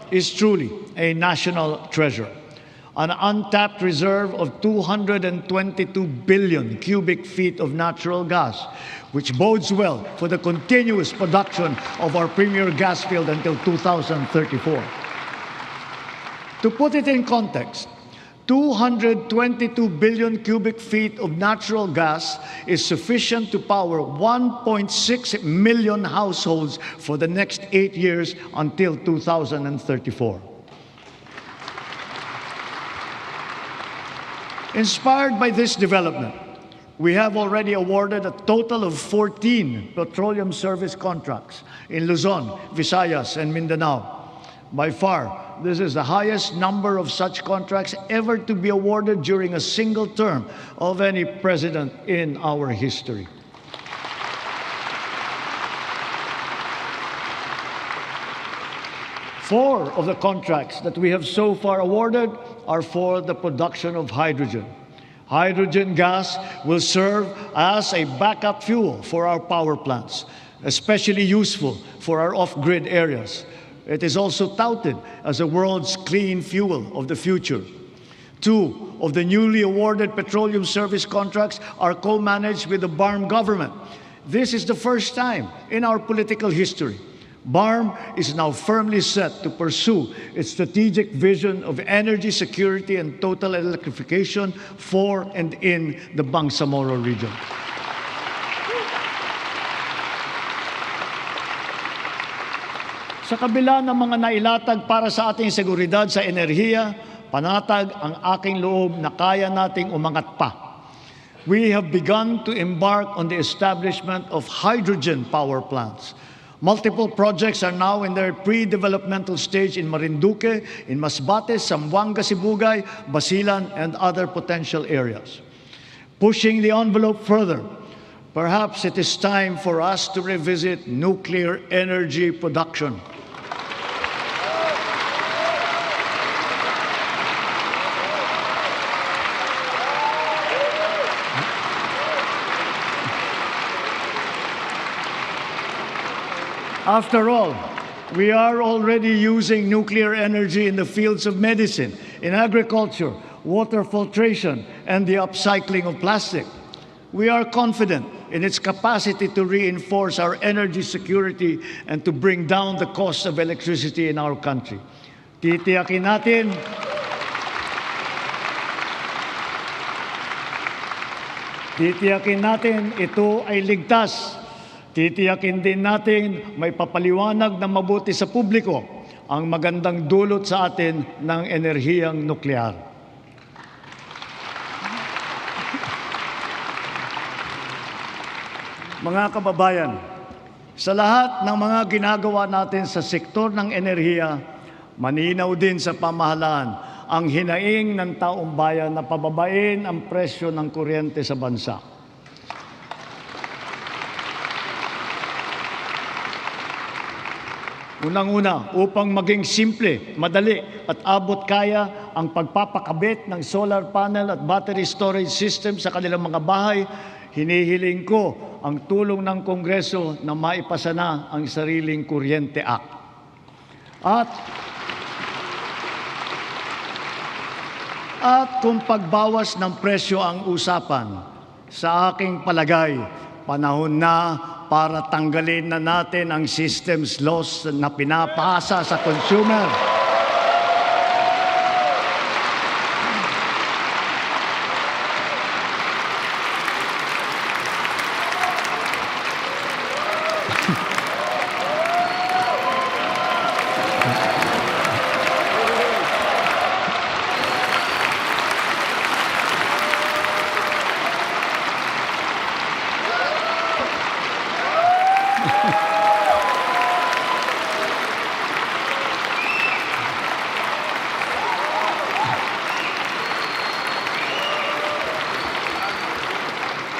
is truly a national treasure. An untapped reserve of 222 billion cubic feet of natural gas, which bodes well for the continuous production of our premier gas field until 2034. To put it in context, 222 billion cubic feet of natural gas is sufficient to power 1.6 million households for the next 8 years until 2034. Inspired by this development, we have already awarded a total of 14 petroleum service contracts in Luzon, Visayas, and Mindanao. By far, this is the highest number of such contracts ever to be awarded during a single term of any president in our history. Four of the contracts that we have so far awarded are for the production of hydrogen. Hydrogen gas will serve as a backup fuel for our power plants, especially useful for our off-grid areas. It is also touted as the world's clean fuel of the future. 2 of the newly awarded petroleum service contracts are co-managed with the BARM government. This is the first time in our political history. BARM is now firmly set to pursue its strategic vision of energy security and total electrification for and in the Bangsamoro region. Sa kabila ng mga nailatag para sa ating seguridad sa enerhiya, panatag ang aking loob na kaya nating umangat pa. We have begun to embark on the establishment of hydrogen power plants. Multiple projects are now in their pre-developmental stage in Marinduque, in Masbate, Zamboanga, Sibugay, Basilan, and other potential areas. Pushing the envelope further, perhaps it is time for us to revisit nuclear energy production. After all, we are already using nuclear energy in the fields of medicine, in agriculture, water filtration, and the upcycling of plastic. We are confident in its capacity to reinforce our energy security and to bring down the cost of electricity in our country. Titiyakin natin ito ay ligtas. Titiyakin din natin may papaliwanag na mabuti sa publiko ang magandang dulot sa atin ng enerhiyang nuklear. Mga kababayan, sa lahat ng mga ginagawa natin sa sektor ng enerhiya, maninaw din sa pamahalaan ang hinaing ng taong bayan na pababain ang presyo ng kuryente sa bansa. Unang-una, upang maging simple, madali at abot kaya ang pagpapakabit ng solar panel at battery storage system sa kanilang mga bahay, hinihiling ko ang tulong ng Kongreso na maipasa na ang Sariling Kuryente Act. At kung pagbawas ng presyo ang usapan, sa aking palagay, panahon na para tanggalin na natin ang systems laws na pinapasa sa consumer.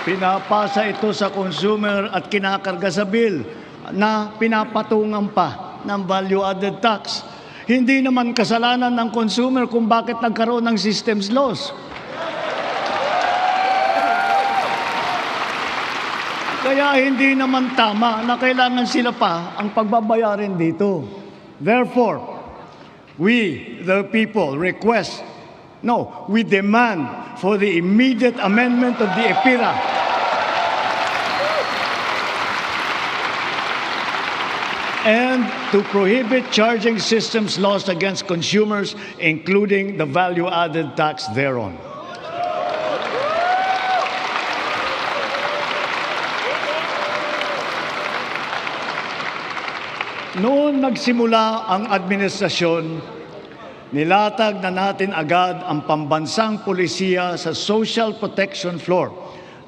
Pinapasa ito sa consumer at kinakarga sa bill na pinapatungan pa ng value-added tax. Hindi naman kasalanan ng consumer kung bakit nagkaroon ng systems loss. Kaya hindi naman tama na kailangan sila pa ang pagbabayarin dito. Therefore, we, the people, we demand for the immediate amendment of the EPIRA and to prohibit charging systems laws against consumers, including the value-added tax thereon. Noon nagsimula ang administrasyon, nilatag na natin agad ang pambansang polisiya sa social protection floor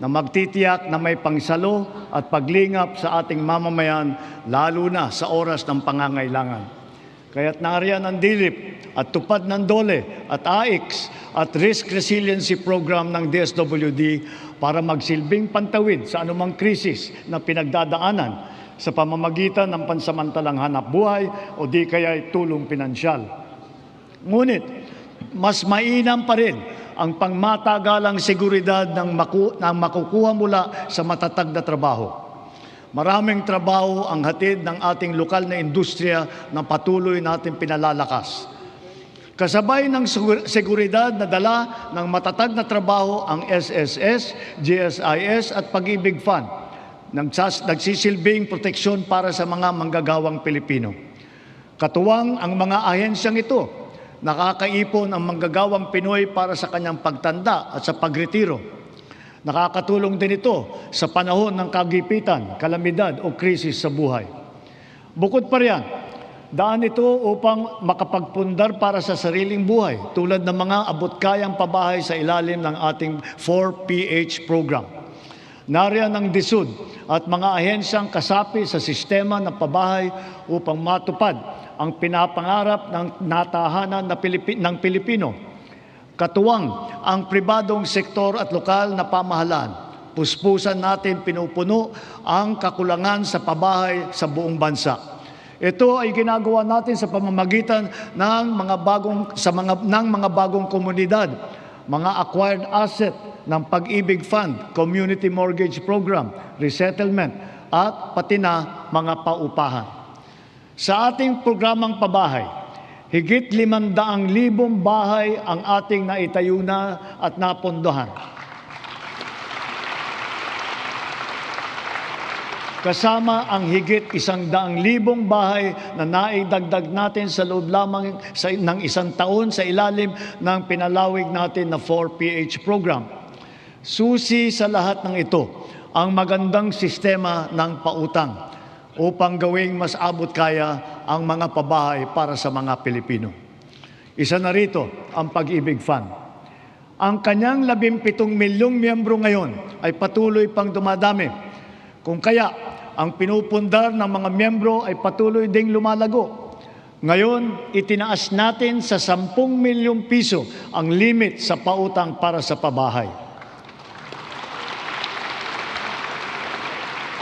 na magtitiyak na may pangsalo at paglingap sa ating mamamayan, lalo na sa oras ng pangangailangan. Kaya't nariyan ang DILIP at tupad ng DOLE at AIX at Risk Resiliency Program ng DSWD para magsilbing pantawid sa anumang krisis na pinagdadaanan sa pamamagitan ng pansamantalang hanap buhay o di kaya'y tulong pinansyal. Ngunit, mas mainam pa rin ang pangmatagalang seguridad ng makukuha mula sa matatag na trabaho. Maraming trabaho ang hatid ng ating lokal na industriya na patuloy natin pinalalakas. Kasabay ng seguridad na dala ng matatag na trabaho ang SSS, GSIS at Pag-ibig Fund, nagsisilbing proteksyon para sa mga manggagawang Pilipino. Katuwang ang mga ahensyang ito, nakakaipon ang manggagawang Pinoy para sa kanyang pagtanda at sa pagretiro. Nakakatulong din ito sa panahon ng kagipitan, kalamidad o krisis sa buhay. Bukod pa riyan, daan ito upang makapagpundar para sa sariling buhay tulad ng mga abot-kayang pabahay sa ilalim ng ating 4PH program. Nariyan ang DSUD at mga ahensyang kasapi sa sistema ng pabahay upang matupad ang pinapangarap ng natahanan ng Pilipino. Katuwang ang pribadong sektor at lokal na pamahalaan. Puspusan natin pinupuno ang kakulangan sa pabahay sa buong bansa. Ito ay ginagawa natin sa pamamagitan ng mga bagong komunidad, mga acquired asset ng Pag-ibig Fund, Community Mortgage Program, Resettlement, at pati na mga paupahan. Sa ating programang pabahay, higit 500,000 bahay ang ating naitayo na at napondohan. kasama ang higit 100,000 bahay na naidagdag natin sa loob lamang ng isang taon sa ilalim ng pinalawig natin na 4PH program. Susi sa lahat ng ito ang magandang sistema ng pautang upang gawing mas abot kaya ang mga pabahay para sa mga Pilipino. Isa na rito ang Pag-ibig Fund. Ang kanyang 17 milyong miyembro ngayon ay patuloy pang dumadami. Kung kaya, ang pinupundar ng mga miyembro ay patuloy ding lumalago. Ngayon, itinaas natin sa 10 milyong piso ang limit sa pautang para sa pabahay.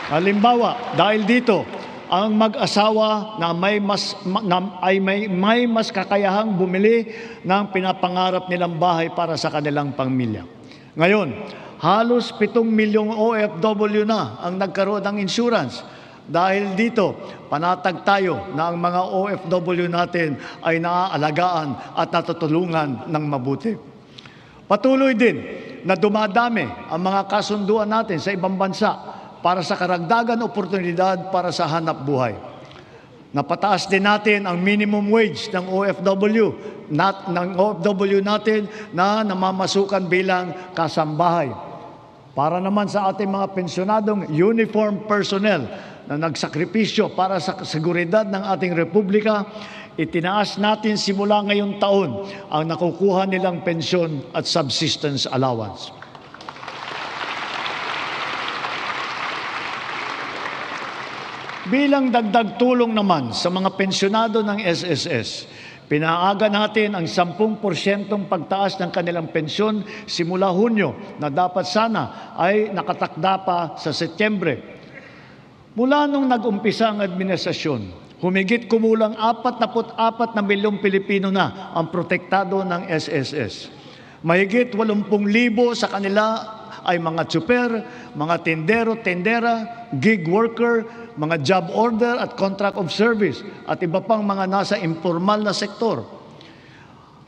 Halimbawa, dahil dito, ang mag-asawa na may mas kakayahang bumili ng pinapangarap nilang bahay para sa kanilang pamilya. Ngayon, halos 7 milyong OFW na ang nagkaroon ng insurance. Dahil dito, panatag tayo na ang mga OFW natin ay naaalagaan at natutulungan ng mabuti. Patuloy din na dumadami ang mga kasunduan natin sa ibang bansa para sa karagdagan oportunidad para sa hanap buhay. Napataas din natin ang minimum wage ng OFW natin na namamasukan bilang kasambahay. Para naman sa ating mga pensyonadong uniform personnel na nagsakripisyo para sa seguridad ng ating republika, itinaas natin simula ngayong taon ang nakukuha nilang pensyon at subsistence allowance. Bilang dagdag tulong naman sa mga pensyonado ng SSS, pinaaga natin ang 10% pagtaas ng kanilang pensyon simula Hunyo na dapat sana ay nakatakda pa sa Setyembre. Mula nung nag-umpisa ang administrasyon, humigit kumulang 44 na milyong Pilipino na ang protektado ng SSS. Mahigit 80,000 sa kanila ay mga tsuper, mga tindero, tendera, gig worker, mga job order at contract of service at iba pang mga nasa informal na sektor.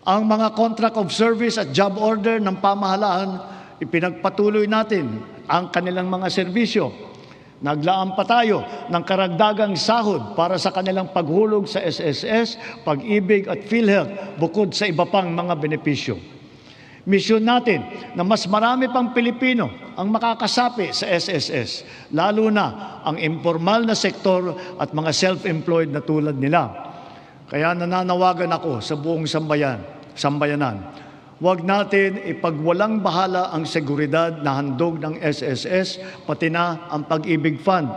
Ang mga contract of service at job order ng pamahalaan, ipinagpatuloy natin ang kanilang mga serbisyo. Naglaan pa tayo ng karagdagang sahod para sa kanilang paghulog sa SSS, Pag-ibig at PhilHealth bukod sa iba pang mga benepisyo. Misyon natin na mas marami pang Pilipino ang makakasapi sa SSS, lalo na ang informal na sektor at mga self-employed na tulad nila. Kaya nananawagan ako sa buong sambayanan, huwag natin ipagwalang bahala ang seguridad na handog ng SSS, pati na ang Pag-ibig Fund.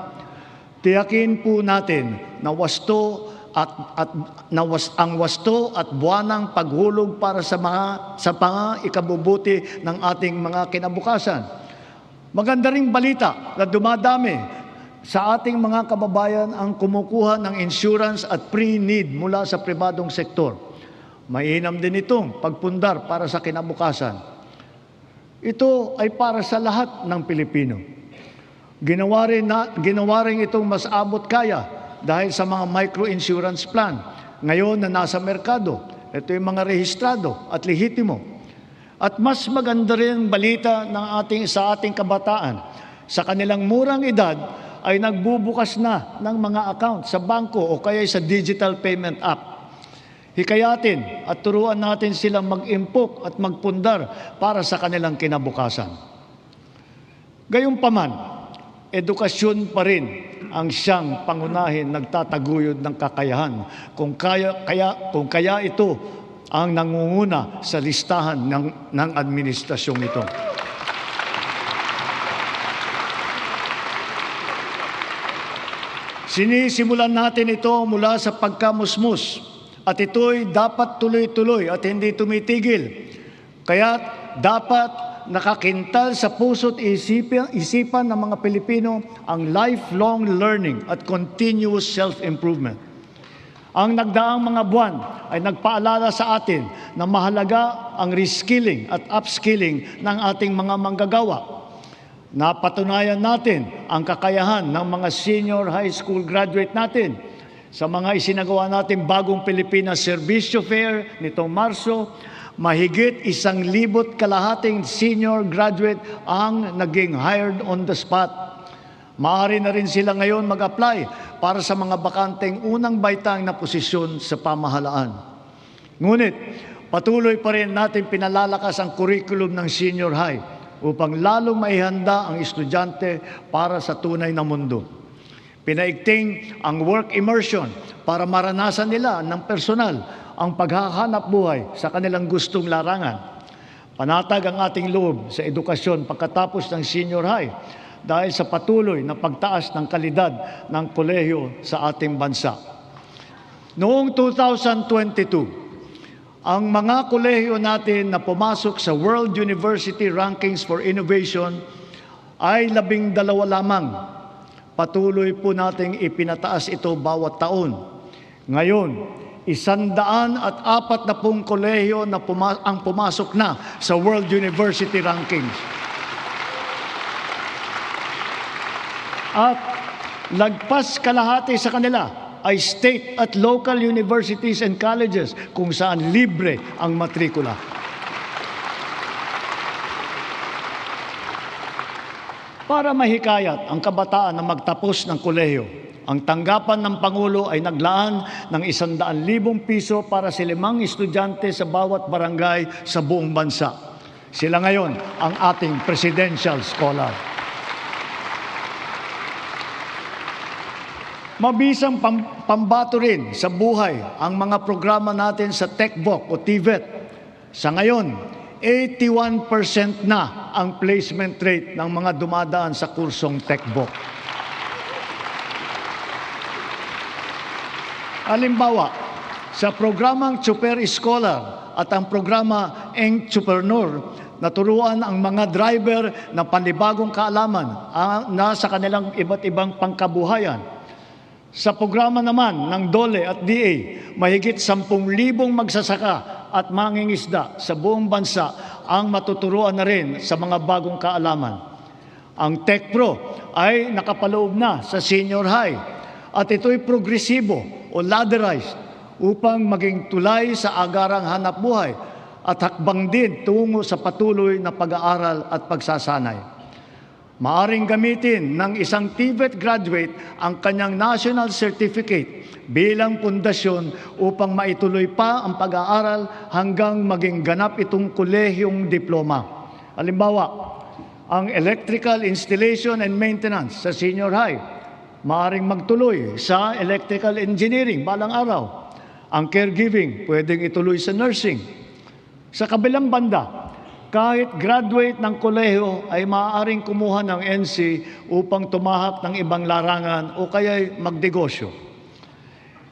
Tiyakin po natin na ang wasto at buwanang paghulog para sa mga ikabubuti ng ating mga kinabukasan. Maganda ring balita na dumadami sa ating mga kababayan ang kumukuha ng insurance at pre-need mula sa pribadong sektor. Mainam din itong pagpundar para sa kinabukasan. Ito ay para sa lahat ng Pilipino. Ginawa rin itong mas abot kaya dahil sa mga micro-insurance plan, ngayon na nasa merkado, ito yung mga rehistrado at lehitimo. At mas maganda rin balita sa ating kabataan. Sa kanilang murang edad ay nagbubukas na ng mga account sa bangko o kaya sa digital payment app. Hikayatin at turuan natin silang mag-impok at magpundar para sa kanilang kinabukasan. Gayunpaman, edukasyon pa rin ang siyang pangunahin nagtataguyod ng kakayahan. Kung kaya ito ang nangunguna sa listahan ng administrasyong ito. Sinisimulan natin ito mula sa pagkamusmus at ito'y dapat tuloy-tuloy at hindi tumitigil. Kaya dapat nakakintal sa puso't isipan ng mga Pilipino ang lifelong learning at continuous self-improvement. Ang nagdaang mga buwan ay nagpaalala sa atin na mahalaga ang reskilling at upskilling ng ating mga manggagawa. Napatunayan natin ang kakayahan ng mga senior high school graduate natin sa mga isinagawa natin bagong Pilipinas Serbisyo Fair nitong Marso. Mahigit 1,200 senior graduate ang naging hired on the spot. Maaari na rin sila ngayon mag-apply para sa mga bakanteng unang baitang na posisyon sa pamahalaan. Ngunit, patuloy pa rin natin pinalalakas ang curriculum ng senior high upang lalong maihanda ang estudyante para sa tunay na mundo. Pinaigting ang work immersion para maranasan nila ng personal ang paghahanap buhay sa kanilang gustong larangan. Panatag ang ating loob sa edukasyon pagkatapos ng senior high dahil sa patuloy na pagtaas ng kalidad ng kolehiyo sa ating bansa. Noong 2022, ang mga kolehiyo natin na pumasok sa World University Rankings for Innovation ay 12 lamang. Patuloy po nating ipinataas ito bawat taon. Ngayon, 140 kolehiyo na ang pumasok na sa World University Rankings. At lagpas kalahati sa kanila ay state at local universities and colleges kung saan libre ang matrikula. Para mahikayat ang kabataan na magtapos ng kolehiyo, ang tanggapan ng Pangulo ay naglaan ng 100,000 piso para sa 5 estudyante sa bawat barangay sa buong bansa. Sila ngayon ang ating presidential scholar. Mabisang pambato rin sa buhay ang mga programa natin sa TechVoc o TVET. Sa ngayon, 81% na ang placement rate ng mga dumadaan sa kursong TechVoc. Halimbawa, sa programang Super Scholar at ang programa Entrepreneur, naturuan ang mga driver ng panibagong kaalaman na sa kanilang iba't ibang pangkabuhayan. Sa programa naman ng DOLE at DA, mahigit 10,000 magsasaka at mangingisda sa buong bansa ang matuturuan na rin sa mga bagong kaalaman. Ang TechPro ay nakapaloob na sa senior high at ito'y progresibo o ladderized upang maging tulay sa agarang hanap buhay at hakbang din tungo sa patuloy na pag-aaral at pagsasanay. Maaring gamitin ng isang TVET graduate ang kanyang national certificate bilang pundasyon upang maituloy pa ang pag-aaral hanggang maging ganap itong kolehiyong diploma. Halimbawa, ang electrical installation and maintenance sa senior high, maaring magtuloy sa electrical engineering balang araw. Ang caregiving, pwedeng ituloy sa nursing. Sa kabilang banda, kahit graduate ng kolehiyo ay maaaring kumuha ng NC upang tumahak ng ibang larangan o kaya'y magnegosyo.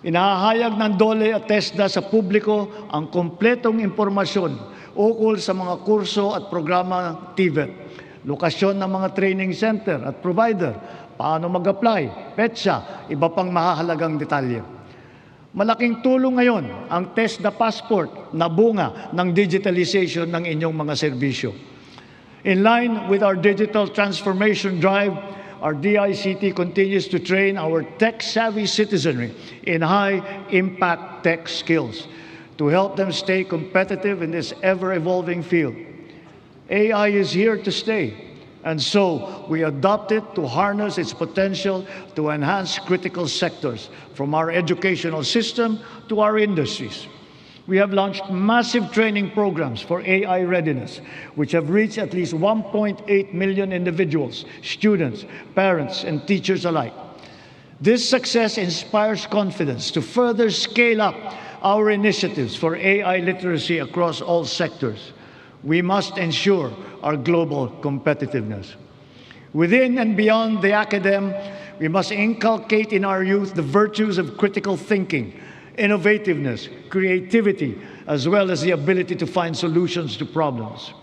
Inahahayag ng DOLE at TESDA sa publiko ang kompletong impormasyon ukol sa mga kurso at programa ng TVET, lokasyon ng mga training center at provider, paano mag-apply, petsa, iba pang mahahalagang detalye. Malaking tulong ngayon ang TESDA Passport na bunga ng digitalization ng inyong mga serbisyo. In line with our digital transformation drive, our DICT continues to train our tech-savvy citizenry in high-impact tech skills to help them stay competitive in this ever-evolving field. AI is here to stay. And so, we adopt it to harness its potential to enhance critical sectors, from our educational system to our industries. We have launched massive training programs for AI readiness, which have reached at least 1.8 million individuals, students, parents, and teachers alike. This success inspires confidence to further scale up our initiatives for AI literacy across all sectors. We must ensure our global competitiveness. Within and beyond the academe, we must inculcate in our youth the virtues of critical thinking, innovativeness, creativity, as well as the ability to find solutions to problems.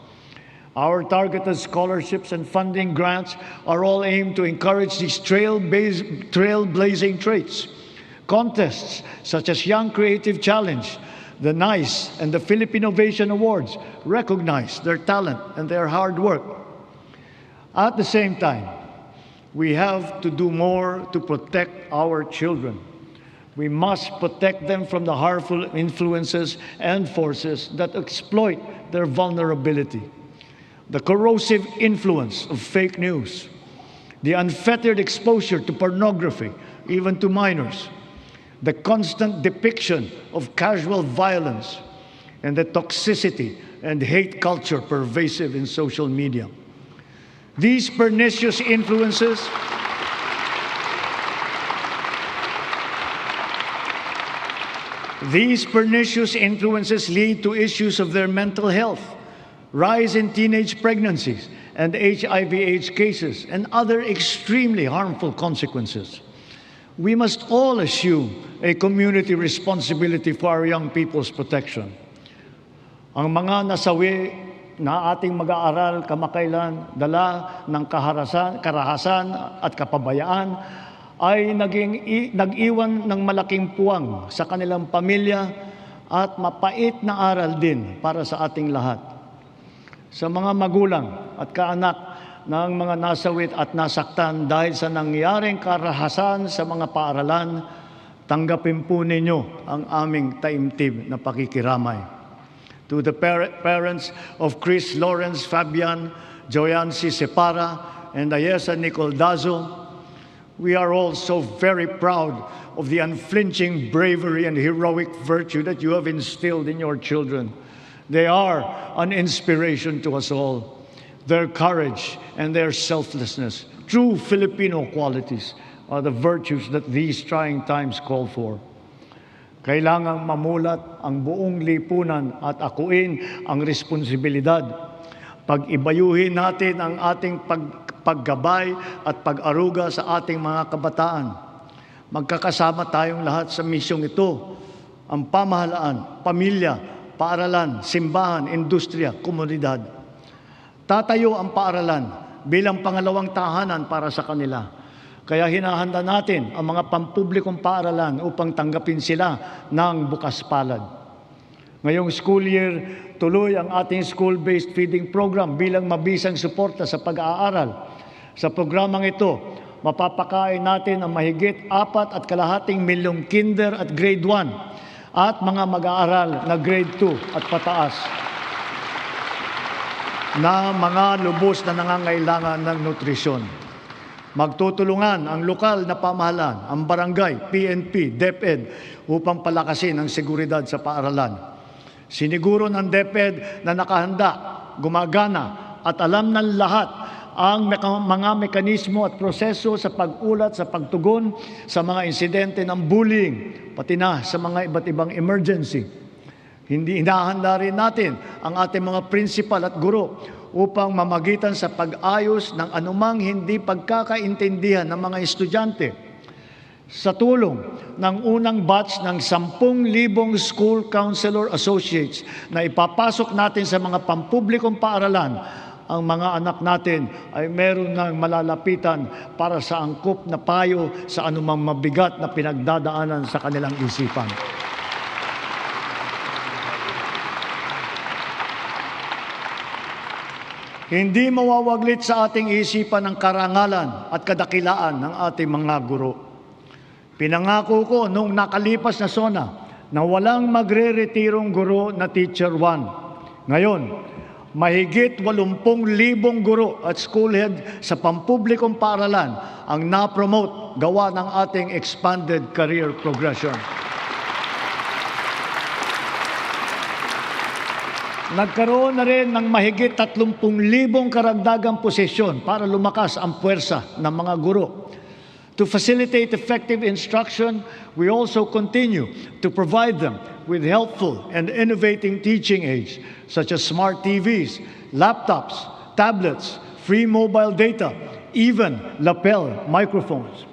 Our targeted scholarships and funding grants are all aimed to encourage these trailblazing traits. Contests such as Young Creative Challenge, the NICE, and the Philippine Innovation Awards recognize their talent and their hard work. At the same time, we have to do more to protect our children. We must protect them from the harmful influences and forces that exploit their vulnerability. The corrosive influence of fake news, the unfettered exposure to pornography, even to minors, the constant depiction of casual violence, and the toxicity and hate culture pervasive in social media. These pernicious influences lead to issues of their mental health, rise in teenage pregnancies and HIV/AIDS cases, and other extremely harmful consequences. We must all assume a community responsibility for our young people's protection. Ang mga nasawi na ating mag-aaral kamakailan, dala ng karahasan at kapabayaan, ay nag-iwan ng malaking puwang sa kanilang pamilya at mapait na aral din para sa ating lahat. Sa mga magulang at kaanak ng mga nasawit at nasaktan dahil sa nangyaring karahasan sa mga paaralan, tanggapin po ninyo ang aming taimtib na pakikiramay. To the parents of Chris Lawrence Fabian, Joyancy Separa, and Ayesa Nicole Dazo, we are all so very proud of the unflinching bravery and heroic virtue that you have instilled in your children. They are an inspiration to us all. Their courage and their selflessness, true Filipino qualities, are the virtues that these trying times call for. Kailangang mamulat ang buong lipunan at akuin ang responsibilidad. Pag-ibayuhin natin ang ating paggabay at pag-aruga sa ating mga kabataan. Magkakasama tayong lahat sa misyong ito, ang pamahalaan, pamilya, paaralan, simbahan, industriya, komunidad. Tatayo ang paaralan bilang pangalawang tahanan para sa kanila. Kaya hinahanda natin ang mga pampublikong paaralan upang tanggapin sila ng bukas palad. Ngayong school year, tuloy ang ating school-based feeding program bilang mabisang suporta sa pag-aaral. Sa programang ito, mapapakain natin ang mahigit 4.5 milyong kinder at grade 1 at mga mag-aaral na grade 2 at pataas na mga lubos na nangangailangan ng nutrisyon. Magtutulungan ang lokal na pamahalaan, ang barangay, PNP, DepEd upang palakasin ang seguridad sa paaralan. Siniguro ng DepEd na nakahanda, gumagana at alam ng lahat ang mga mekanismo at proseso sa pag-ulat, sa pagtugon sa mga insidente ng bullying, pati na sa mga iba't ibang emergency. Hindi inahanda rin natin ang ating mga principal at guro upang mamagitan sa pag-ayos ng anumang hindi pagkakaintindihan ng mga estudyante. Sa tulong ng unang batch ng 10,000 school counselor associates na ipapasok natin sa mga pampublikong paaralan, ang mga anak natin ay meron ng malalapitan para sa angkop na payo sa anumang mabigat na pinagdadaanan sa kanilang isipan. Hindi mawawaglit sa ating isipan ang karangalan at kadakilaan ng ating mga guro. Pinangako ko noong nakalipas na SONA na walang magre-retirong guro na Teacher 1. Ngayon, mahigit 80,000 guro at school head sa pampublikong paaralan ang na-promote gawa ng ating expanded career progression. Nagkaroon na rin ng mahigit 30,000 karagdagang posisyon para lumakas ang puwersa ng mga guro. To facilitate effective instruction, we also continue to provide them with helpful and innovating teaching aids such as smart TVs, laptops, tablets, free mobile data, even lapel microphones.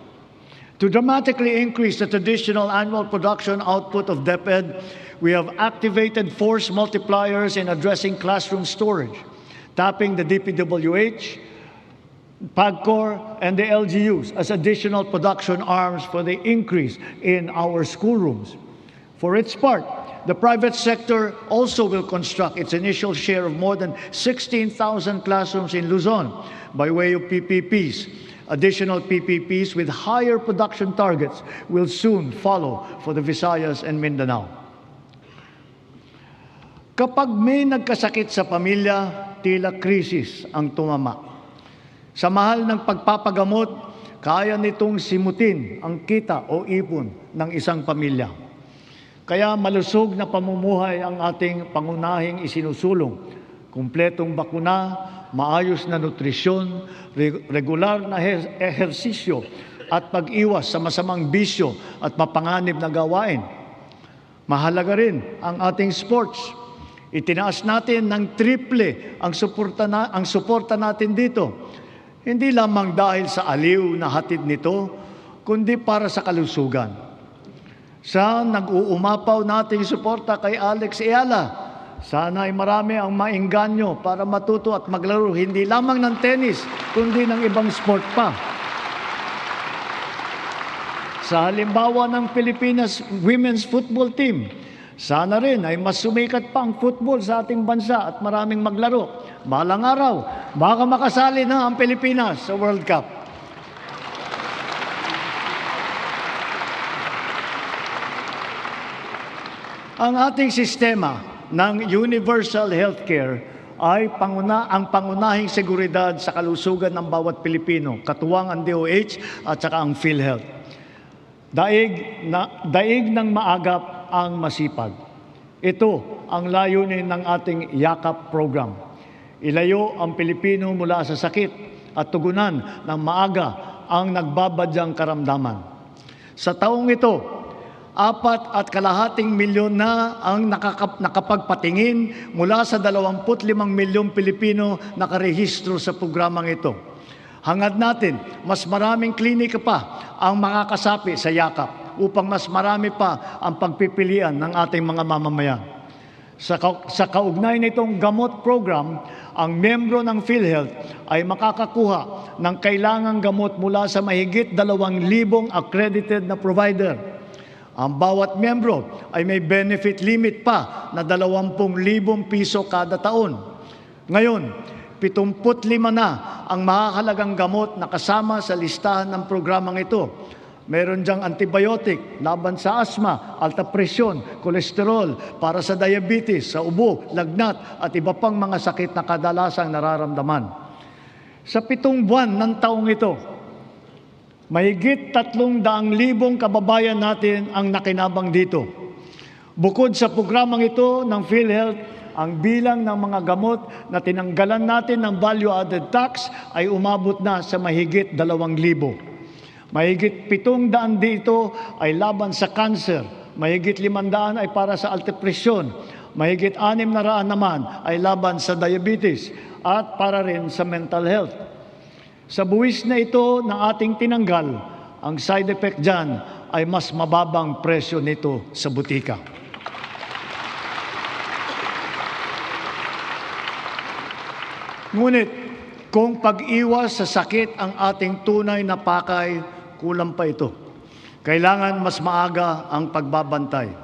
To dramatically increase the traditional annual production output of DepEd, we have activated force multipliers in addressing classroom storage, tapping the DPWH, PAGCOR, and the LGUs as additional production arms for the increase in our schoolrooms. For its part, the private sector also will construct its initial share of more than 16,000 classrooms in Luzon by way of PPPs. Additional PPPs with higher production targets will soon follow for the Visayas and Mindanao. Kapag may nagkasakit sa pamilya, tila krisis ang tumama. Sa mahal ng pagpapagamot, kaya nitong simutin ang kita o ipon ng isang pamilya. Kaya malusog na pamumuhay ang ating pangunahing isinusulong. Kumpletong bakuna, maayos na nutrisyon, regular na ehersisyo at pag-iwas sa masamang bisyo at mapanganib na gawain. Mahalaga rin ang ating sports. Itinaas natin ng triple ang suporta natin dito. Hindi lamang dahil sa aliw na hatid nito, kundi para sa kalusugan. Sa nag-uumapaw nating suporta kay Alex Eala, sana ay marami ang maengganyo para matuto at maglaro hindi lamang ng tennis, kundi ng ibang sport pa. Sa halimbawa ng Pilipinas Women's Football Team, sana rin ay mas sumikat pa ang football sa ating bansa at maraming maglaro. Balang araw, baka makasali na ang Pilipinas sa World Cup. Ang ating sistema ng universal healthcare ay ang pangunahing seguridad sa kalusugan ng bawat Pilipino, katuwang ang DOH at saka ang PhilHealth. Daig ng maagap ang masipag. Ito ang layunin ng ating YAKAP program. Ilayo ang Pilipino mula sa sakit at tugunan ng maaga ang nagbabadyang karamdaman. Sa taong ito, 4.5 milyon na ang nakapagpatingin mula sa 25 milyong Pilipino nakarehistro sa programang ito. Hangad natin, mas maraming klinika pa ang makakasapi sa YAKAP upang mas marami pa ang pagpipilian ng ating mga mamamayan. Sa kaugnay nitong gamot program, ang membro ng PhilHealth ay makakakuha ng kailangang gamot mula sa mahigit 2,000 accredited na provider. Ang bawat membro ay may benefit limit pa na 20,000 piso kada taon. Ngayon, 75 na ang makakalagang gamot na kasama sa listahan ng programang ito. Meron diyang antibiotic, laban sa asma, alta presyon, kolesterol, para sa diabetes, sa ubo, lagnat, at iba pang mga sakit na kadalasang nararamdaman. Sa 7 buwan ng taong ito, mahigit 300,000 kababayan natin ang nakinabang dito. Bukod sa programang ito ng PhilHealth, ang bilang ng mga gamot na tinanggalan natin ng value-added tax ay umabot na sa mahigit 2,000. Mahigit 700 dito ay laban sa cancer, mahigit 500 ay para sa alta presyon, mahigit 600 naman ay laban sa diabetes at para rin sa mental health. Sa buwis na ito na ating tinanggal, ang side effect dyan ay mas mababang presyo nito sa butika. Ngunit, kung pag-iwas sa sakit ang ating tunay na pakay, kulang pa ito. Kailangan mas maaga ang pagbabantay.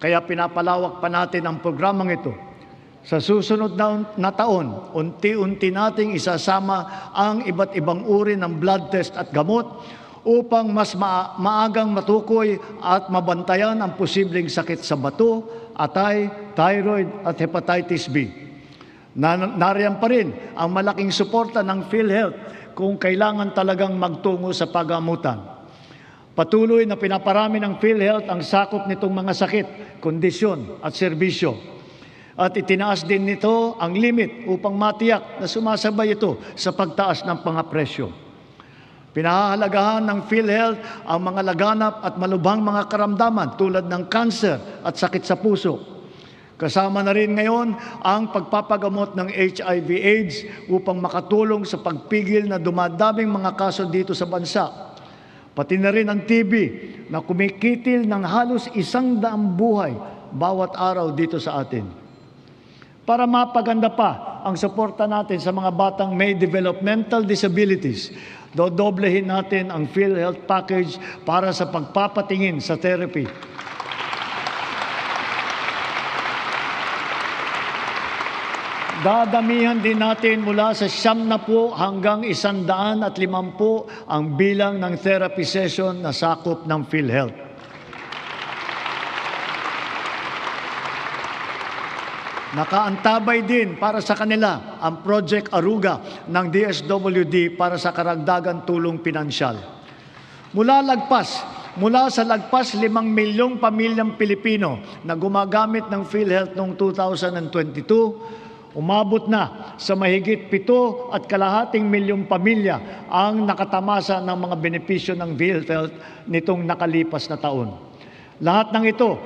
Kaya pinapalawak pa natin ang programang ito. Sa susunod na taon, unti-unti nating isasama ang iba't ibang uri ng blood test at gamot upang mas maagang matukoy at mabantayan ang posibleng sakit sa bato, atay, thyroid at hepatitis B. Nariyan pa rin ang malaking suporta ng PhilHealth kung kailangan talagang magtungo sa pagamutan. Patuloy na pinaparami ng PhilHealth ang sakop nitong mga sakit, kondisyon at serbisyo. At itinaas din nito ang limit upang matiyak na sumasabay ito sa pagtaas ng presyo. Pinahahalagahan ng PhilHealth ang mga laganap at malubhang mga karamdaman tulad ng cancer at sakit sa puso. Kasama na rin ngayon ang pagpapagamot ng HIV/AIDS upang makatulong sa pagpigil na dumadaming mga kaso dito sa bansa. Pati na rin ang TB na kumikitil ng halos 100 buhay bawat araw dito sa atin. Para mapaganda pa ang suporta natin sa mga batang may developmental disabilities, dodoblehin natin ang PhilHealth package para sa pagpapatingin sa therapy. Dadamihan din natin mula sa 70 hanggang 150 ang bilang ng therapy session na sakop ng PhilHealth. Nakaantabay din para sa kanila ang Project Aruga ng DSWD para sa karagdagang tulong pinansyal. Mula sa lagpas 5 milyong pamilyang Pilipino na gumagamit ng PhilHealth noong 2022, umabot na sa mahigit 7.5 milyong pamilya ang nakatamasa ng mga benepisyo ng PhilHealth nitong nakalipas na taon. Lahat ng ito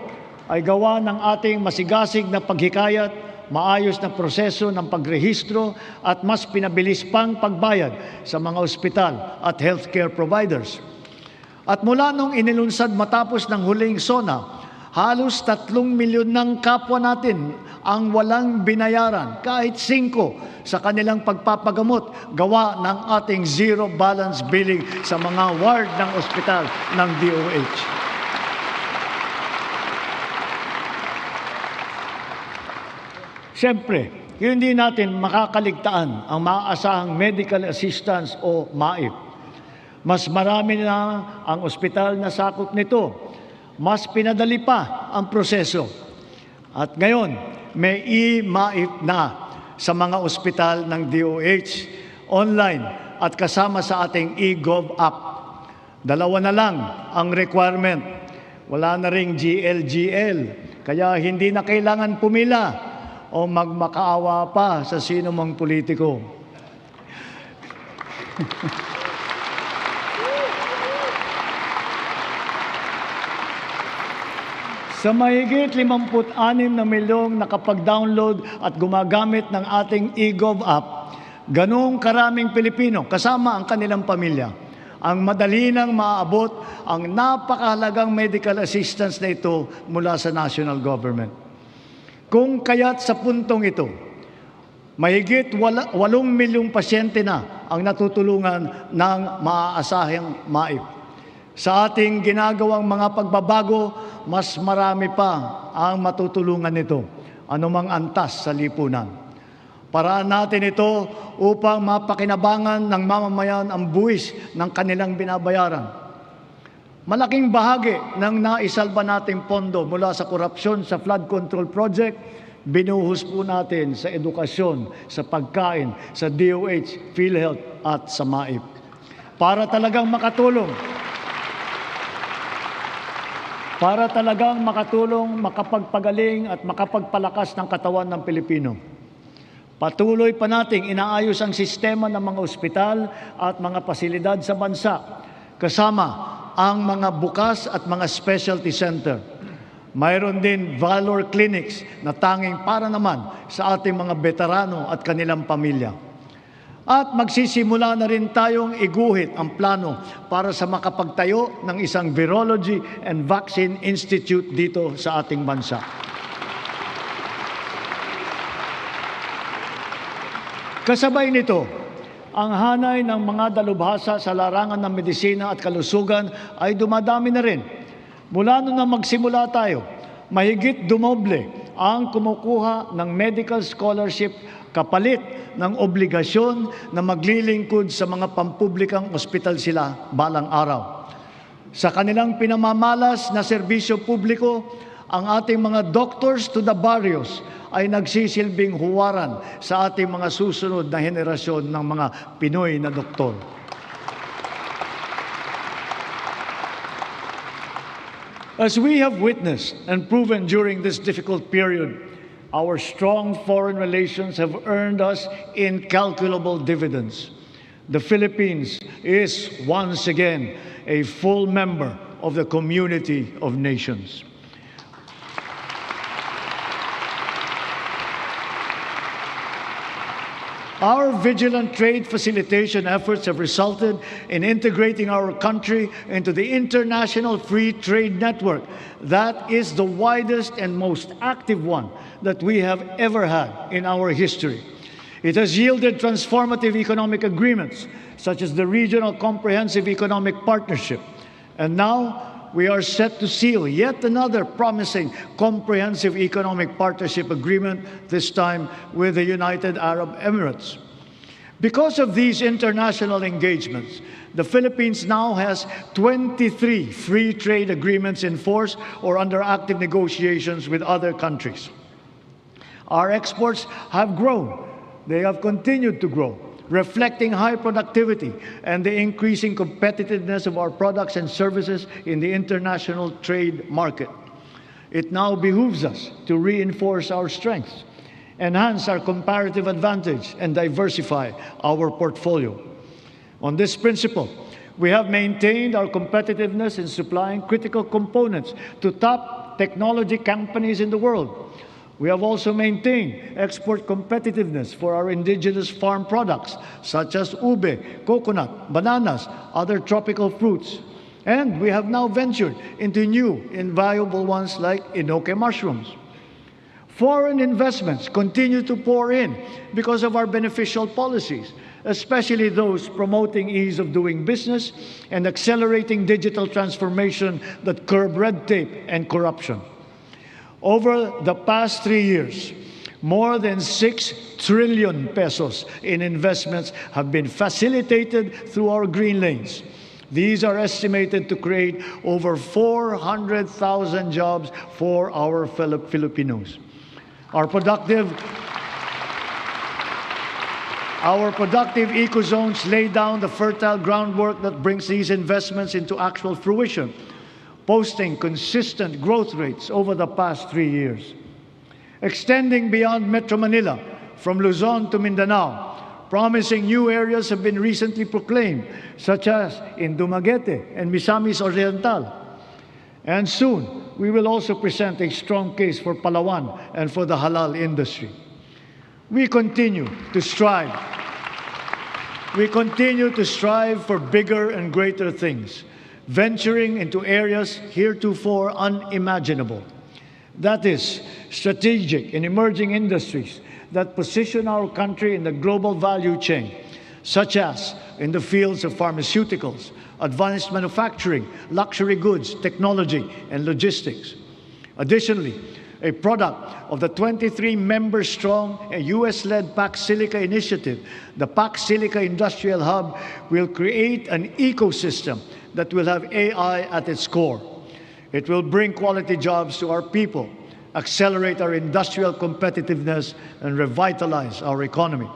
ay gawa ng ating masigasig na paghikayat, maayos na proseso ng pagrehistro at mas pinabilis pang pagbayad sa mga ospital at healthcare providers. At mula nung inilunsad matapos ng huling SONA, halos 3 milyon ng kapwa natin ang walang binayaran kahit 5 sa kanilang pagpapagamot gawa ng ating zero balance billing sa mga ward ng ospital ng DOH. Siyempre, hindi natin makakaligtaan ang maaasahang medical assistance o MAIP. Mas marami na ang ospital na sakop nito. Mas pinadali pa ang proseso. At ngayon, may e-MAIP na sa mga ospital ng DOH, online at kasama sa ating eGov app. 2 na lang ang requirement. Wala na ring GLGL, kaya hindi na kailangan pumila o magmakaawa pa sa sino mang politiko. Sa mahigit 56 na milyong nakapag-download at gumagamit ng ating eGov app, ganong karaming Pilipino, kasama ang kanilang pamilya, ang madali nang maaabot ang napakahalagang medical assistance na ito mula sa national government. Kung kaya't sa puntong ito, mahigit 8 milyong pasyente na ang natutulungan ng maaasahang MAIP. Sa ating ginagawang mga pagbabago, mas marami pa ang matutulungan nito, anumang antas sa lipunan. Paraan natin ito upang mapakinabangan ng mamamayan ang buwis ng kanilang binabayaran. Malaking bahagi ng naisalba nating pondo mula sa korupsyon sa flood control project, binuhos po natin sa edukasyon, sa pagkain, sa DOH, PhilHealth at sa MAIP. Para talagang makatulong, makapagpagaling at makapagpalakas ng katawan ng Pilipino. Patuloy pa nating inaayos ang sistema ng mga ospital at mga pasilidad sa bansa, kasama ang mga bukas at mga specialty center. Mayroon din Valor Clinics na tanging para naman sa ating mga veterano at kanilang pamilya. At magsisimula na rin tayong iguhit ang plano para sa makapagtayo ng isang Virology and Vaccine Institute dito sa ating bansa. Kasabay nito, ang hanay ng mga dalubhasa sa larangan ng medisina at kalusugan ay dumadami na rin. Mula nung na magsimula tayo, mahigit dumoble ang kumukuha ng medical scholarship kapalit ng obligasyon na maglilingkod sa mga pampublikang ospital sila balang araw. Sa kanilang pinamamalas na serbisyo publiko, ang ating mga doctors to the barrios ay nagsisilbing huwaran sa ating mga susunod na henerasyon ng mga Pinoy na doktor. As we have witnessed and proven during this difficult period, our strong foreign relations have earned us incalculable dividends. The Philippines is once again a full member of the community of nations. Our vigilant trade facilitation efforts have resulted in integrating our country into the international free trade network that is the widest and most active one that we have ever had in our history. It has yielded transformative economic agreements such as the Regional Comprehensive Economic Partnership. And now we are set to seal yet another promising comprehensive economic partnership agreement, this time with the United Arab Emirates. Because of these international engagements, the Philippines now has 23 free trade agreements in force or under active negotiations with other countries. Our exports have grown. They have continued to grow, reflecting high productivity and the increasing competitiveness of our products and services in the international trade market. It now behooves us to reinforce our strengths, enhance our comparative advantage, and diversify our portfolio. On this principle, we have maintained our competitiveness in supplying critical components to top technology companies in the world. We have also maintained export competitiveness for our indigenous farm products, such as ube, coconut, bananas, other tropical fruits. And we have now ventured into new, invaluable ones like enoque mushrooms. Foreign investments continue to pour in because of our beneficial policies, especially those promoting ease of doing business and accelerating digital transformation that curb red tape and corruption. Over the past 3 years, more than 6 trillion pesos in investments have been facilitated through our green lanes. These are estimated to create over 400,000 jobs for our Filipinos. Our productive eco-zones lay down the fertile groundwork that brings these investments into actual fruition, posting consistent growth rates over the past 3 years. Extending beyond Metro Manila, from Luzon to Mindanao, promising new areas have been recently proclaimed, such as in Dumaguete and Misamis Oriental. And soon, we will also present a strong case for Palawan and for the halal industry. We continue to strive for bigger and greater things, venturing into areas heretofore unimaginable. That is, strategic and emerging industries that position our country in the global value chain, such as in the fields of pharmaceuticals, advanced manufacturing, luxury goods, technology, and logistics. Additionally, a product of the 23-member-strong US-led Pac Silica initiative, the Pac Silica Industrial Hub will create an ecosystem that will have AI at its core. It will bring quality jobs to our people, accelerate our industrial competitiveness, and revitalize our economy.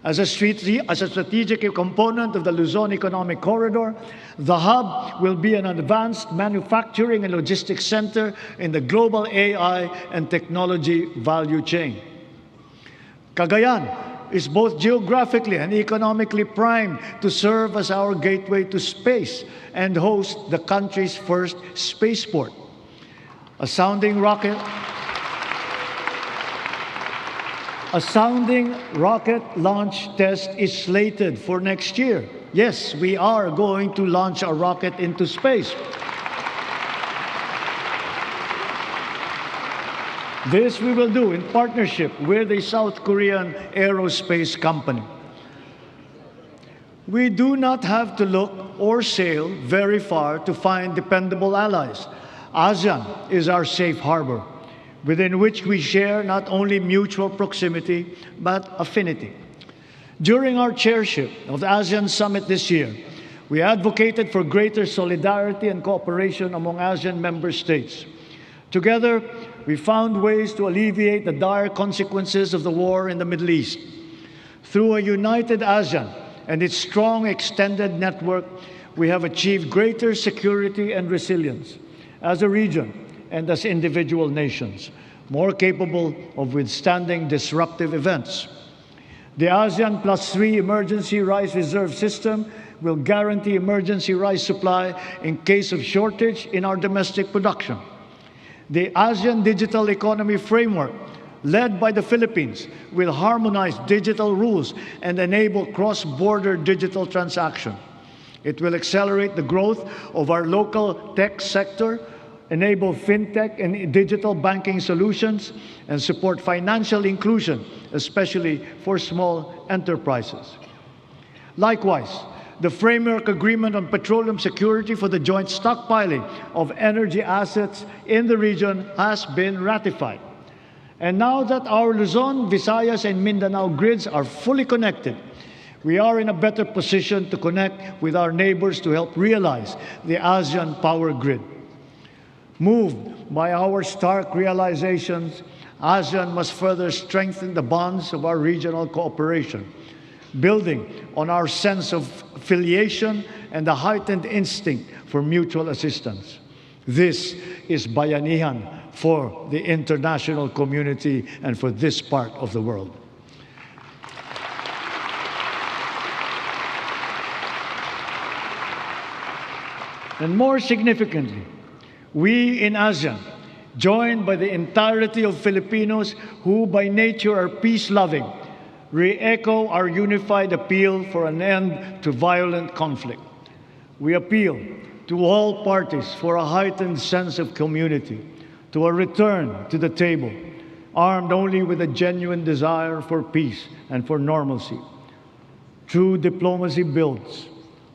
As a strategic component of the Luzon Economic Corridor, the hub will be an advanced manufacturing and logistics center in the global AI and technology value chain. Cagayan is both geographically and economically primed to serve as our gateway to space and host the country's first spaceport. A sounding rocket launch test is slated for next year. Yes, we are going to launch a rocket into space. This we will do in partnership with a South Korean aerospace company. We do not have to look or sail very far to find dependable allies. ASEAN is our safe harbor, within which we share not only mutual proximity, but affinity. During our chairship of the ASEAN Summit this year, we advocated for greater solidarity and cooperation among ASEAN member states. Together, we found ways to alleviate the dire consequences of the war in the Middle East. Through a united ASEAN and its strong extended network, we have achieved greater security and resilience as a region and as individual nations, more capable of withstanding disruptive events. The ASEAN +3 Emergency Rice Reserve System will guarantee emergency rice supply in case of shortage in our domestic production. The ASEAN Digital Economy Framework, led by the Philippines, will harmonize digital rules and enable cross-border digital transaction. It will accelerate the growth of our local tech sector, enable fintech and digital banking solutions, and support financial inclusion, especially for small enterprises. Likewise, the Framework Agreement on Petroleum Security for the joint stockpiling of energy assets in the region has been ratified. And now that our Luzon, Visayas, and Mindanao grids are fully connected, we are in a better position to connect with our neighbors to help realize the ASEAN power grid. Moved by our stark realizations, ASEAN must further strengthen the bonds of our regional cooperation, building on our sense of affiliation and the heightened instinct for mutual assistance. This is bayanihan for the international community and for this part of the world. And more significantly, we in ASEAN, joined by the entirety of Filipinos who by nature are peace-loving, re-echo our unified appeal for an end to violent conflict. We appeal to all parties for a heightened sense of community, to a return to the table, armed only with a genuine desire for peace and for normalcy. True diplomacy builds,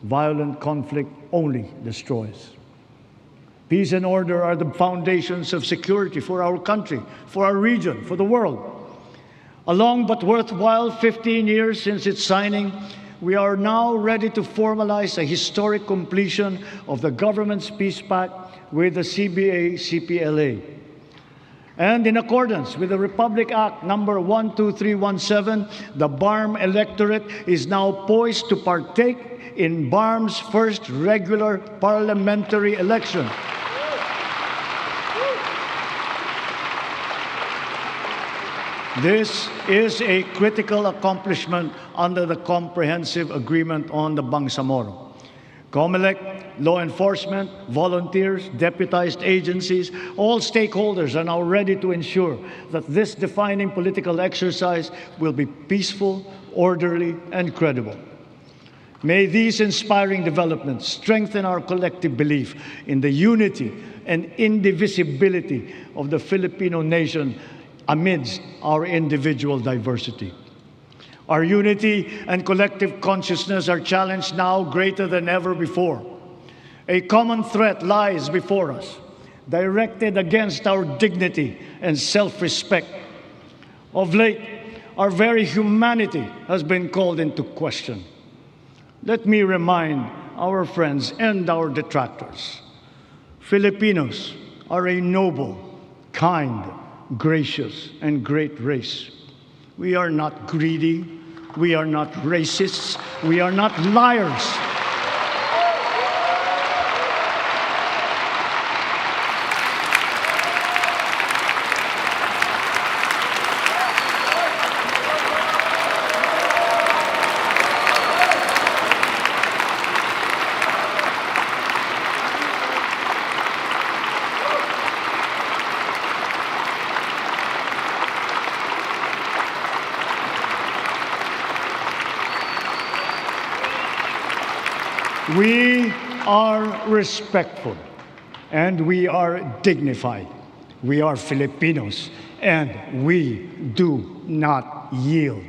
violent conflict only destroys. Peace and order are the foundations of security for our country, for our region, for the world. A long but worthwhile 15 years since its signing, we are now ready to formalize a historic completion of the government's peace pact with the CBA-CPLA. And in accordance with the Republic Act number 12317, the BARM electorate is now poised to partake in BARM's first regular parliamentary election. This is a critical accomplishment under the Comprehensive Agreement on the Bangsamoro. COMELEC, law enforcement, volunteers, deputized agencies, all stakeholders are now ready to ensure that this defining political exercise will be peaceful, orderly, and credible. May these inspiring developments strengthen our collective belief in the unity and indivisibility of the Filipino nation amidst our individual diversity. Our unity and collective consciousness are challenged now greater than ever before. A common threat lies before us, directed against our dignity and self-respect. Of late, our very humanity has been called into question. Let me remind our friends and our detractors, Filipinos are a noble, kind, gracious, and great race. We are not greedy. We are not racists. We are not liars. We are respectful and we are dignified. We are Filipinos and we do not yield.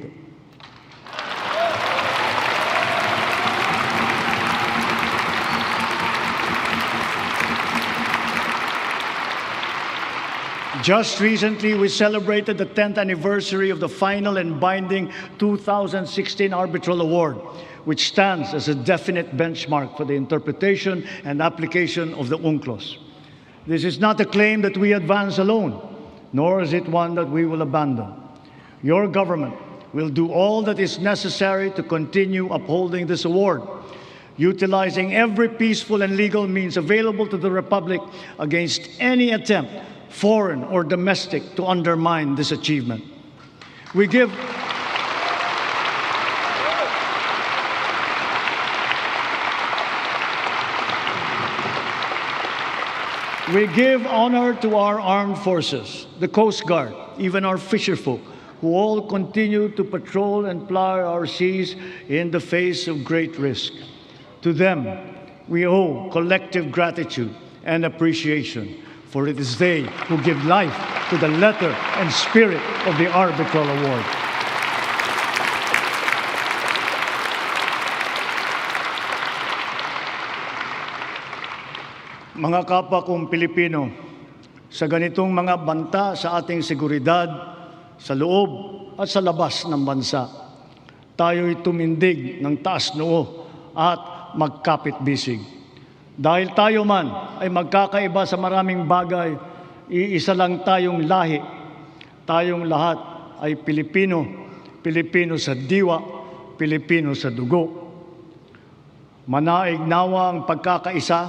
Just recently, we celebrated the 10th anniversary of the final and binding 2016 Arbitral Award, which stands as a definite benchmark for the interpretation and application of the UNCLOS. This is not a claim that we advance alone, nor is it one that we will abandon. Your government will do all that is necessary to continue upholding this award, utilizing every peaceful and legal means available to the Republic against any attempt, foreign or domestic, to undermine this achievement. We give honor to our armed forces, the Coast Guard, even our fisherfolk, who all continue to patrol and ply our seas in the face of great risk. To them, we owe collective gratitude and appreciation, for it is they who give life to the letter and spirit of the Arbitral Award. Mga kapwa kong Pilipino, sa ganitong mga banta sa ating seguridad, sa loob at sa labas ng bansa, tayo'y tumindig ng taas noo at magkapit-bisig. Dahil tayo man ay magkakaiba sa maraming bagay, iisa lang tayong lahi, Tayong lahat ay Pilipino, Pilipino sa diwa, Pilipino sa dugo. Manaig nawa ang pagkakaisa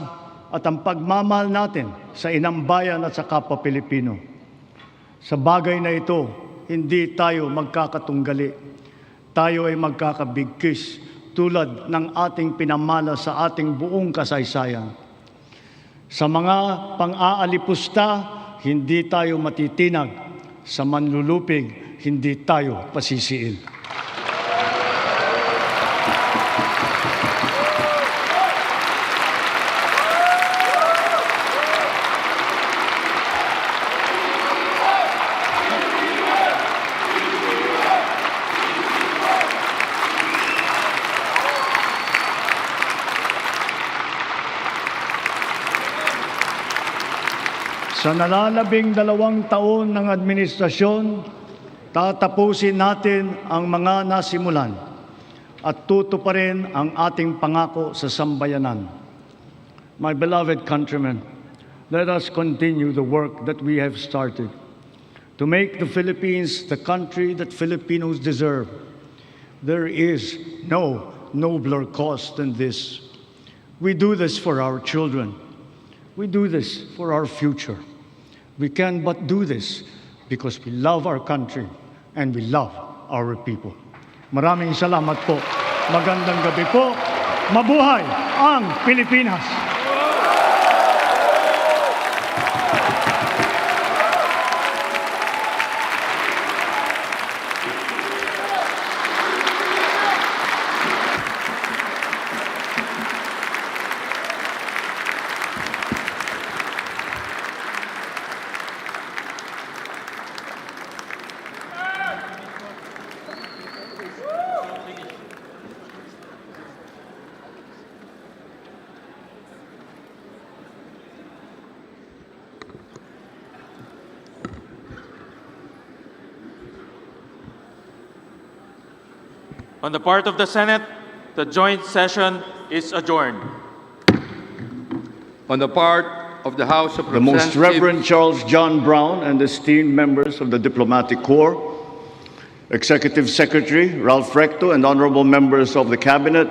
at ang pagmamahal natin sa inang bayan at sa kapwa Pilipino. Sa bagay na ito, hindi tayo magkakatunggali. Tayo ay magkakabigkis tulad ng ating pinamana sa ating buong kasaysayan. Sa mga pang-aalipusta, hindi tayo matitinag. Sa manlulupig, hindi tayo pasisiil. Sa nalalabing 2 taon ng administrasyon, tatapusin natin ang mga nasimulan at tutuparin ang ating pangako sa sambayanan. My beloved countrymen, let us continue the work that we have started to make the Philippines the country that Filipinos deserve. There is no nobler cause than this. We do this for our children. We do this for our future. We can but do this because we love our country and we love our people. Maraming salamat po. Magandang gabi po. Mabuhay ang Pilipinas! On the part of the Senate, the joint session is adjourned. On the part of the House of The Most Representatives, Reverend Charles John Brown and esteemed members of the Diplomatic Corps, Executive Secretary Ralph Recto, and honorable members of the Cabinet,